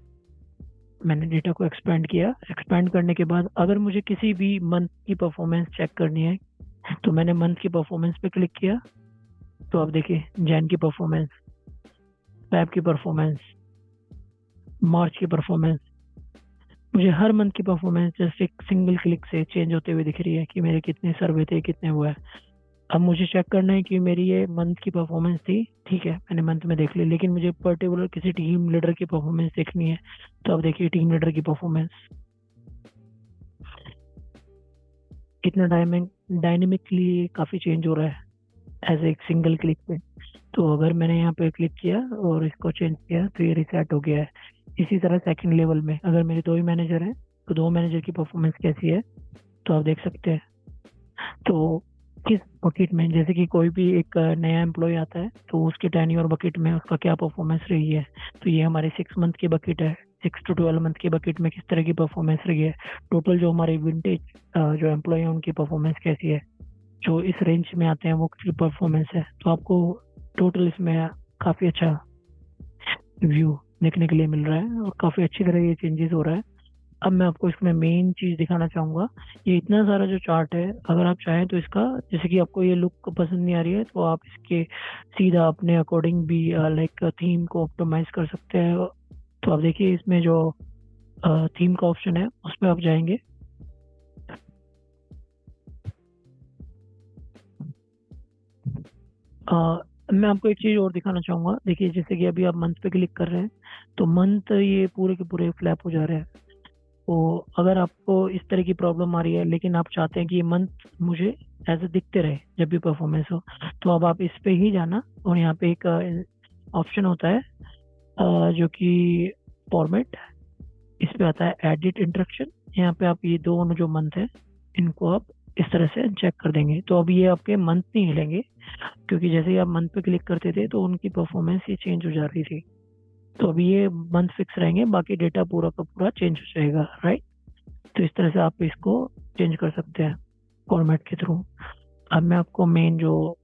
मैंने डेटा को एक्सपेंड किया। एक्सपेंड करने के बाद अगर मुझे किसी भी मंथ की परफॉर्मेंस चेक करनी है तो मैंने मंथ की परफॉर्मेंस पे क्लिक किया। तो आप देखिए जैन की परफॉर्मेंस, फेब की परफॉर्मेंस, मार्च की परफॉर्मेंस, मुझे हर मंथ की परफॉर्मेंस जस्ट एक सिंगल क्लिक से चेंज होते हुए दिख रही है कि मेरे कितने सर्वे थे, कितने हुआ है। अब मुझे चेक करना है कि मेरी ये मंथ की परफॉर्मेंस थी, ठीक है मैंने मंथ में देख ली, लेकिन मुझे पर्टिकुलर किसी टीम लीडर की परफॉर्मेंस देखनी है। तो अब देखिए टीम लीडर की परफॉर्मेंस कितना डायनेमिकली काफ़ी चेंज हो रहा है एज एक सिंगल क्लिक पे। तो अगर मैंने यहाँ पे क्लिक किया और इसको चेंज किया तो ये रिसेट हो गया है। इसी तरह सेकंड लेवल में अगर मेरे दो ही मैनेजर हैं तो दो मैनेजर की परफॉर्मेंस कैसी है तो आप देख सकते हैं। तो किस बकेट में, जैसे कि कोई भी एक नया एम्प्लॉय आता है तो उसके टेन्योर बकेट में उसका क्या परफॉर्मेंस रही है। तो ये हमारे 6 मंथ की बकेट है। 6 to 12 मंथ की बकेट में किस तरह की परफॉर्मेंस रही है। टोटल जो हमारे विंटेज जो एम्प्लॉय है उनकी परफॉर्मेंस कैसी है। जो इस रेंज में आते हैं वो की परफॉर्मेंस है। तो आपको टोटल इसमें काफ़ी अच्छा व्यू देखने के लिए मिल रहा है और काफ़ी अच्छी तरह ये चेंजेस हो रहा है। अब मैं आपको इसमें मेन चीज दिखाना चाहूंगा। ये इतना सारा जो चार्ट है, अगर आप चाहें तो इसका, जैसे कि आपको ये लुक पसंद नहीं आ रही है तो आप इसके सीधा अपने अकॉर्डिंग भी लाइक थीम को ऑप्टिमाइज कर सकते हैं। तो आप देखिए इसमें जो थीम का ऑप्शन है उस पर आप जाएंगे। मैं आपको एक चीज और दिखाना चाहूंगा। देखिए जैसे कि अभी आप मंथ पे क्लिक कर रहे हैं तो मंथ ये पूरे के पूरे फ्लैप हो जा रहे हैं। तो अगर आपको इस तरह की प्रॉब्लम आ रही है लेकिन आप चाहते हैं कि ये मंथ मुझे ऐसे दिखते रहे जब भी परफॉर्मेंस हो, तो अब आप इस पे ही जाना और यहाँ पे एक ऑप्शन होता है जो कि फॉर्मेट, इस पे आता है एडिट इंस्ट्रक्शन। यहाँ पे आप ये दोनों जो मंथ है इनको आप इस तरह से चेक कर देंगे तो अब ये आपके मंथ नहीं हिलेंगे, क्योंकि जैसे ही आप मंथ पे क्लिक करते थे तो उनकी परफॉर्मेंस ये चेंज हो जा रही थी। तो अभी ये मंथ फिक्स रहेंगे, बाकी डेटा पूरा का पूरा चेंज हो जाएगा, राइट। तो इस तरह से आप इसको चेंज कर सकते हैं फॉर्मेट के थ्रू। अब मैं आपको मेन जो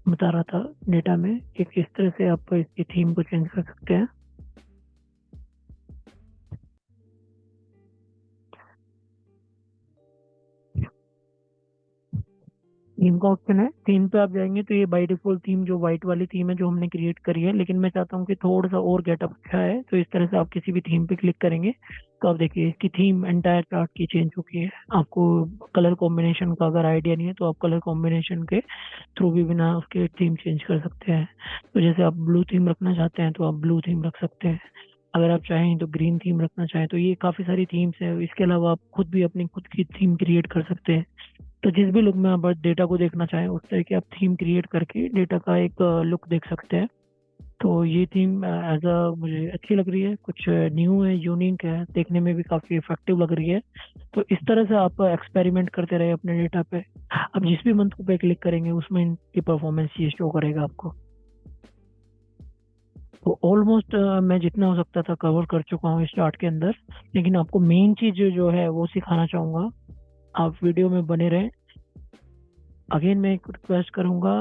बता रहा था डेटा में कि किस तरह से आप इसकी थीम को चेंज कर सकते हैं। थीम का ऑप्शन है, थीम पे आप जाएंगे तो ये बाय डिफॉल्ट थीम जो व्हाइट वाली थीम है जो हमने क्रिएट करी है, लेकिन मैं चाहता हूँ कि थोड़ा सा और गेटअप अच्छा है। तो इस तरह से आप किसी भी थीम पे क्लिक करेंगे तो आप देखिए इसकी थीम एंटायर चार्ट की चेंज हो गई है। आपको कलर कॉम्बिनेशन का अगर आइडिया नहीं है तो आप कलर कॉम्बिनेशन के थ्रू भी बिना उसके थीम चेंज कर सकते हैं। तो जैसे आप ब्लू थीम रखना चाहते हैं तो आप ब्लू थीम रख सकते हैं। अगर आप चाहें तो ग्रीन थीम रखना चाहें तो ये काफ़ी सारी थीम्स है। इसके अलावा आप खुद भी अपनी खुद की थीम क्रिएट कर सकते हैं। तो जिस भी लुक में आप डेटा को देखना चाहें उस तरह की आप थीम क्रिएट करके डेटा का एक लुक देख सकते हैं। तो ये थीम एज अ मुझे अच्छी लग रही है, कुछ न्यू है, यूनिक है, देखने में भी काफ़ी इफेक्टिव लग रही है। तो इस तरह से आप एक्सपेरिमेंट करते रहे अपने डेटा पे। आप जिस भी मंथ को पे क्लिक करेंगे उसमें इनकी परफॉर्मेंस ये शो करेगा आपको। तो ऑलमोस्ट मैं जितना हो सकता था कवर कर चुका हूँ इस चार्ट के अंदर, लेकिन आपको मेन चीज जो है वो सिखाना चाहूंगा। आप वीडियो में बने रहें। अगेन मैं एक रिक्वेस्ट करूंगा,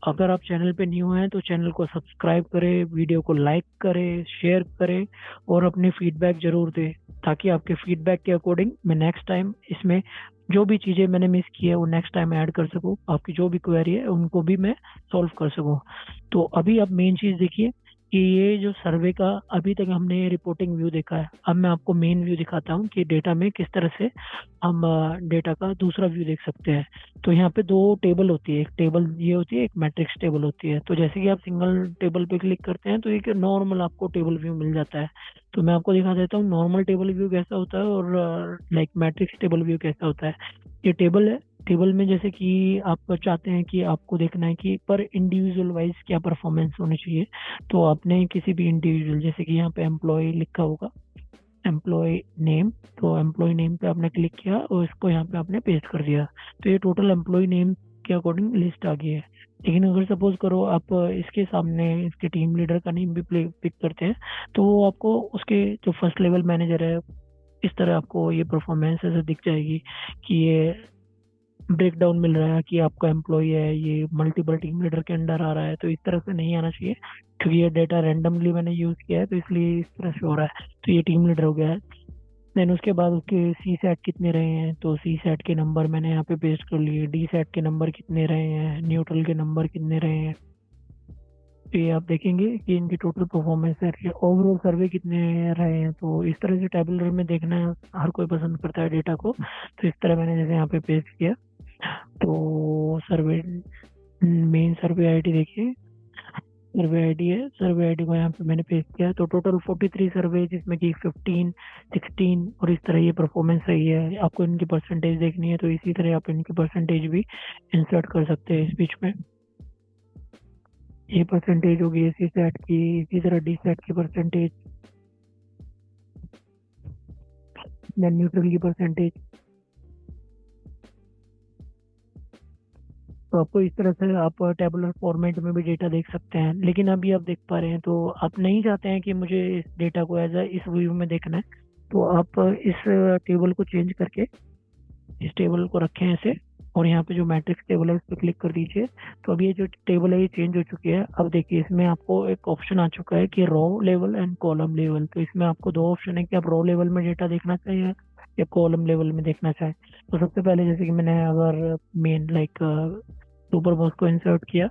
अगर आप चैनल पे न्यू हैं तो चैनल को सब्सक्राइब करें, वीडियो को लाइक करें, शेयर करें और अपने फीडबैक जरूर दें, ताकि आपके फीडबैक के अकॉर्डिंग मैं नेक्स्ट टाइम इसमें जो भी चीज़ें मैंने मिस की है वो नेक्स्ट टाइम ऐड कर सकूं। आपकी जो भी क्वेरी है उनको भी मैं सॉल्व कर सकूं। तो अभी आप मेन चीज़ देखिए कि ये जो सर्वे का अभी तक हमने रिपोर्टिंग व्यू देखा है। अब मैं आपको मेन व्यू दिखाता हूँ कि डेटा में किस तरह से हम डेटा का दूसरा व्यू देख सकते हैं। तो यहाँ पे दो टेबल होती है, एक टेबल ये होती है, एक मैट्रिक्स टेबल होती है। तो जैसे कि आप सिंगल टेबल पे क्लिक करते हैं तो एक नॉर्मल आपको टेबल व्यू मिल जाता है। तो मैं आपको दिखा देता हूँ नॉर्मल टेबल व्यू कैसा होता है और लाइक मैट्रिक्स टेबल व्यू कैसा होता है। ये टेबल है। टेबल में जैसे कि आप चाहते हैं कि आपको देखना है कि पर इंडिविजुअल वाइज क्या परफॉर्मेंस होनी चाहिए। तो आपने किसी भी इंडिविजुअल, जैसे कि यहाँ पे एम्प्लॉय लिखा होगा, एम्प्लॉय नेम, तो एम्प्लॉय नेम पे आपने क्लिक किया और इसको यहाँ पे आपने पेस्ट कर दिया। तो ये टोटल एम्प्लॉय नेम के अकॉर्डिंग लिस्ट आ गई है। लेकिन अगर सपोज करो आप इसके सामने इसके टीम लीडर का नेम भी पिक करते हैं तो वो आपको उसके जो फर्स्ट लेवल मैनेजर है इस तरह आपको ये परफॉर्मेंस ऐसे दिख जाएगी कि ये ब्रेक डाउन मिल रहा है कि आपका एम्प्लॉय है ये मल्टीपल टीम लीडर के अंडर आ रहा है। तो इस तरह से नहीं आना चाहिए, क्योंकि ये डेटा रैंडमली मैंने यूज किया है तो इसलिए इस तरह से हो रहा है। तो ये टीम लीडर हो गया है। देन उसके बाद उसके सी सेट कितने रहे हैं, तो सी सेट के नंबर मैंने यहाँ पे पेस्ट कर लिए। डी सेट के नंबर कितने रहे हैं, न्यूट्रल के नंबर कितने रहे हैं। तो ये आप देखेंगे कि इनकी टोटल परफॉर्मेंस है, ओवरऑल सर्वे कितने रहे हैं। तो इस तरह से टेबुलर में देखना हर कोई पसंद करता है डेटा को। तो इस तरह मैंने जैसे यहाँ पे पेस्ट किया, तो सर्वे मेन सर्वे आईडी देखिए, सर्वे आईडी है, सर्वे आईडी को यहाँ पे मैंने पेस्ट किया। तो टोटल 43 सर्वे, जिसमें कि 15, 16 और इस तरह ये परफॉर्मेंस सही है। आपको इनकी परसेंटेज देखनी है तो इसी तरह आप इनकी परसेंटेज भी इंसर्ट कर सकते हैं इस बीच में। ये परसेंटेज होगी सी सेट की, इसी तरह डी सेट की परसेंटेज, देन न्यूट्रल की परसेंटेज। तो आपको इस तरह से आप टेबुलर फॉर्मेट में भी डेटा देख सकते हैं। लेकिन अभी आप देख पा रहे हैं, तो आप नहीं चाहते हैं कि मुझे इस डेटा को एज इस व्यू में देखना है, तो आप इस टेबल को चेंज करके इस टेबल को रखें ऐसे, और यहाँ पे जो मैट्रिक्स टेबल है उस पर क्लिक कर दीजिए। तो अभी ये जो टेबल है ये चेंज हो चुकी है। अब देखिए इसमें आपको एक ऑप्शन आ चुका है कि रो लेवल एंड कॉलम लेवल। तो इसमें आपको दो ऑप्शन है कि आप रो लेवल में डेटा देखना चाहिए या कॉलम लेवल में देखना चाहें। तो सबसे पहले जैसे कि मैंने अगर मेन लाइक सुपर बॉक्स को इंसर्ट किया,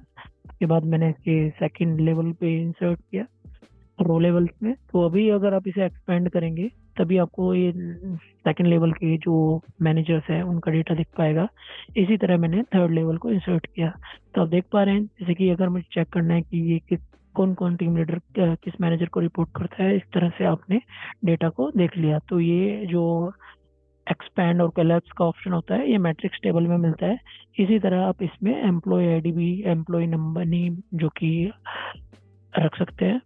उसके बाद मैंने इसके सेकंड लेवल पे इंसर्ट किया रो लेवल्स में। तो अभी अगर आप इसे एक्सपेंड करेंगे तभी आपको ये सेकंड लेवल के जो मैनेजर्स हैं उनका डेटा दिख पाएगा। इसी तरह मैंने थर्ड लेवल को इंसर्ट किया। तो आप देख पा रहे हैं, जैसे कि अगर मुझे चेक करना है कि ये किस कौन कौन टीम लीडर किस मैनेजर को रिपोर्ट करता है, इस तरह से आपने डेटा को देख लिया। तो ये जो एक्सपैंड और कोलैप्स का ऑप्शन होता है ये मैट्रिक्स टेबल में मिलता है। इसी तरह आप इसमें एम्प्लॉय आईडी भी, एम्प्लॉय नंबर नेम जो कि रख सकते हैं।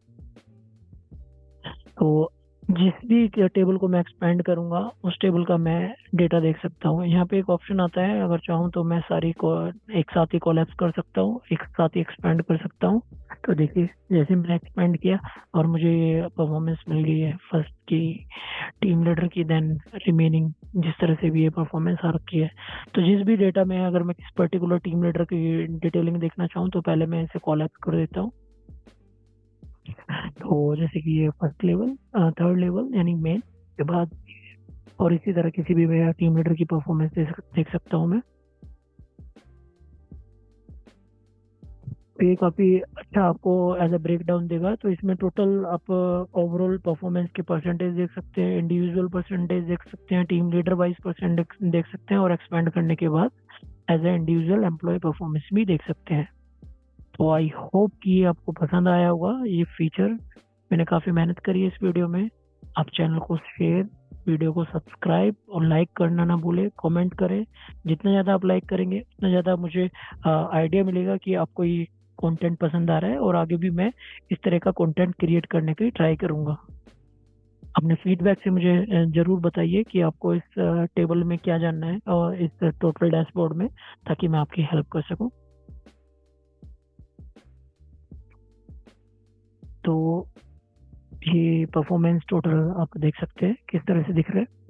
तो जिस भी टेबल को मैं एक्सपेंड करूंगा उस टेबल का मैं डेटा देख सकता हूँ। यहाँ पे एक ऑप्शन आता है, अगर चाहूँ तो मैं सारी को एक साथ ही कोलैप्स कर सकता हूँ, एक साथ ही एक्सपेंड कर सकता हूँ। तो देखिए जैसे मैंने एक्सपेंड किया और मुझे ये परफॉर्मेंस मिल गई है फर्स्ट की, टीम लीडर की, देन रिमेनिंग जिस तरह से भी ये परफॉर्मेंस आ रखी है। तो जिस भी डेटा में अगर मैं किस पर्टिकुलर टीम लीडर की डिटेलिंग देखना चाहूँ तो पहले मैं इसे कोलैप्स कर देता हूँ। तो जैसे कि ये फर्स्ट लेवल, थर्ड लेवल यानी मेन के बाद, और इसी तरह किसी भी मेरा टीम लीडर की परफॉर्मेंस देख सकता हूँ मैं। तो ये काफी अच्छा आपको एज अ ब्रेक डाउन देगा। तो इसमें टोटल आप ओवरऑल परफॉर्मेंस के परसेंटेज देख सकते हैं, इंडिविजुअल परसेंटेज देख सकते हैं, टीम लीडर वाइज परसेंटेज देख सकते हैं, और एक्सपेंड करने के बाद as a individual employee performance भी देख सकते हैं। तो आई होप कि ये आपको पसंद आया होगा ये फीचर। मैंने काफ़ी मेहनत करी है इस वीडियो में। आप चैनल को शेयर, वीडियो को सब्सक्राइब और लाइक करना ना भूलें, कमेंट करें। जितना ज़्यादा आप लाइक करेंगे उतना ज़्यादा मुझे आइडिया मिलेगा कि आपको ये कंटेंट पसंद आ रहा है, और आगे भी मैं इस तरह का कंटेंट क्रिएट करने की ट्राई करूँगा। अपने फीडबैक से मुझे ज़रूर बताइए कि आपको इस टेबल में क्या जानना है और इस टोटल डैशबोर्ड में, ताकि मैं आपकी हेल्प कर सकूँ। तो ये परफॉर्मेंस टोटल आप देख सकते हैं किस तरह से दिख रहा है।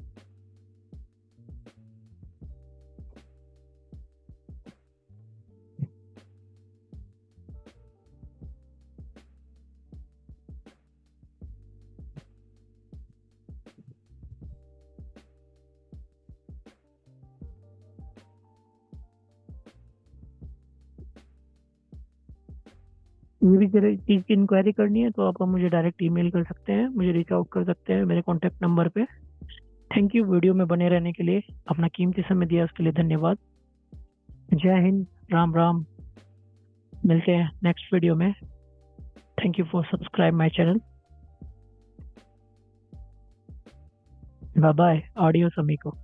ये भी जरा चीज़ की इंक्वायरी करनी है तो आप मुझे डायरेक्ट ईमेल कर सकते हैं, मुझे रीच आउट कर सकते हैं मेरे कॉन्टैक्ट नंबर पे। थैंक यू वीडियो में बने रहने के लिए, अपना कीमती समय दिया उसके लिए धन्यवाद। जय हिंद, राम राम। मिलते हैं नेक्स्ट वीडियो में। Thank you for subscribe my channel. Bye bye, audio समी को।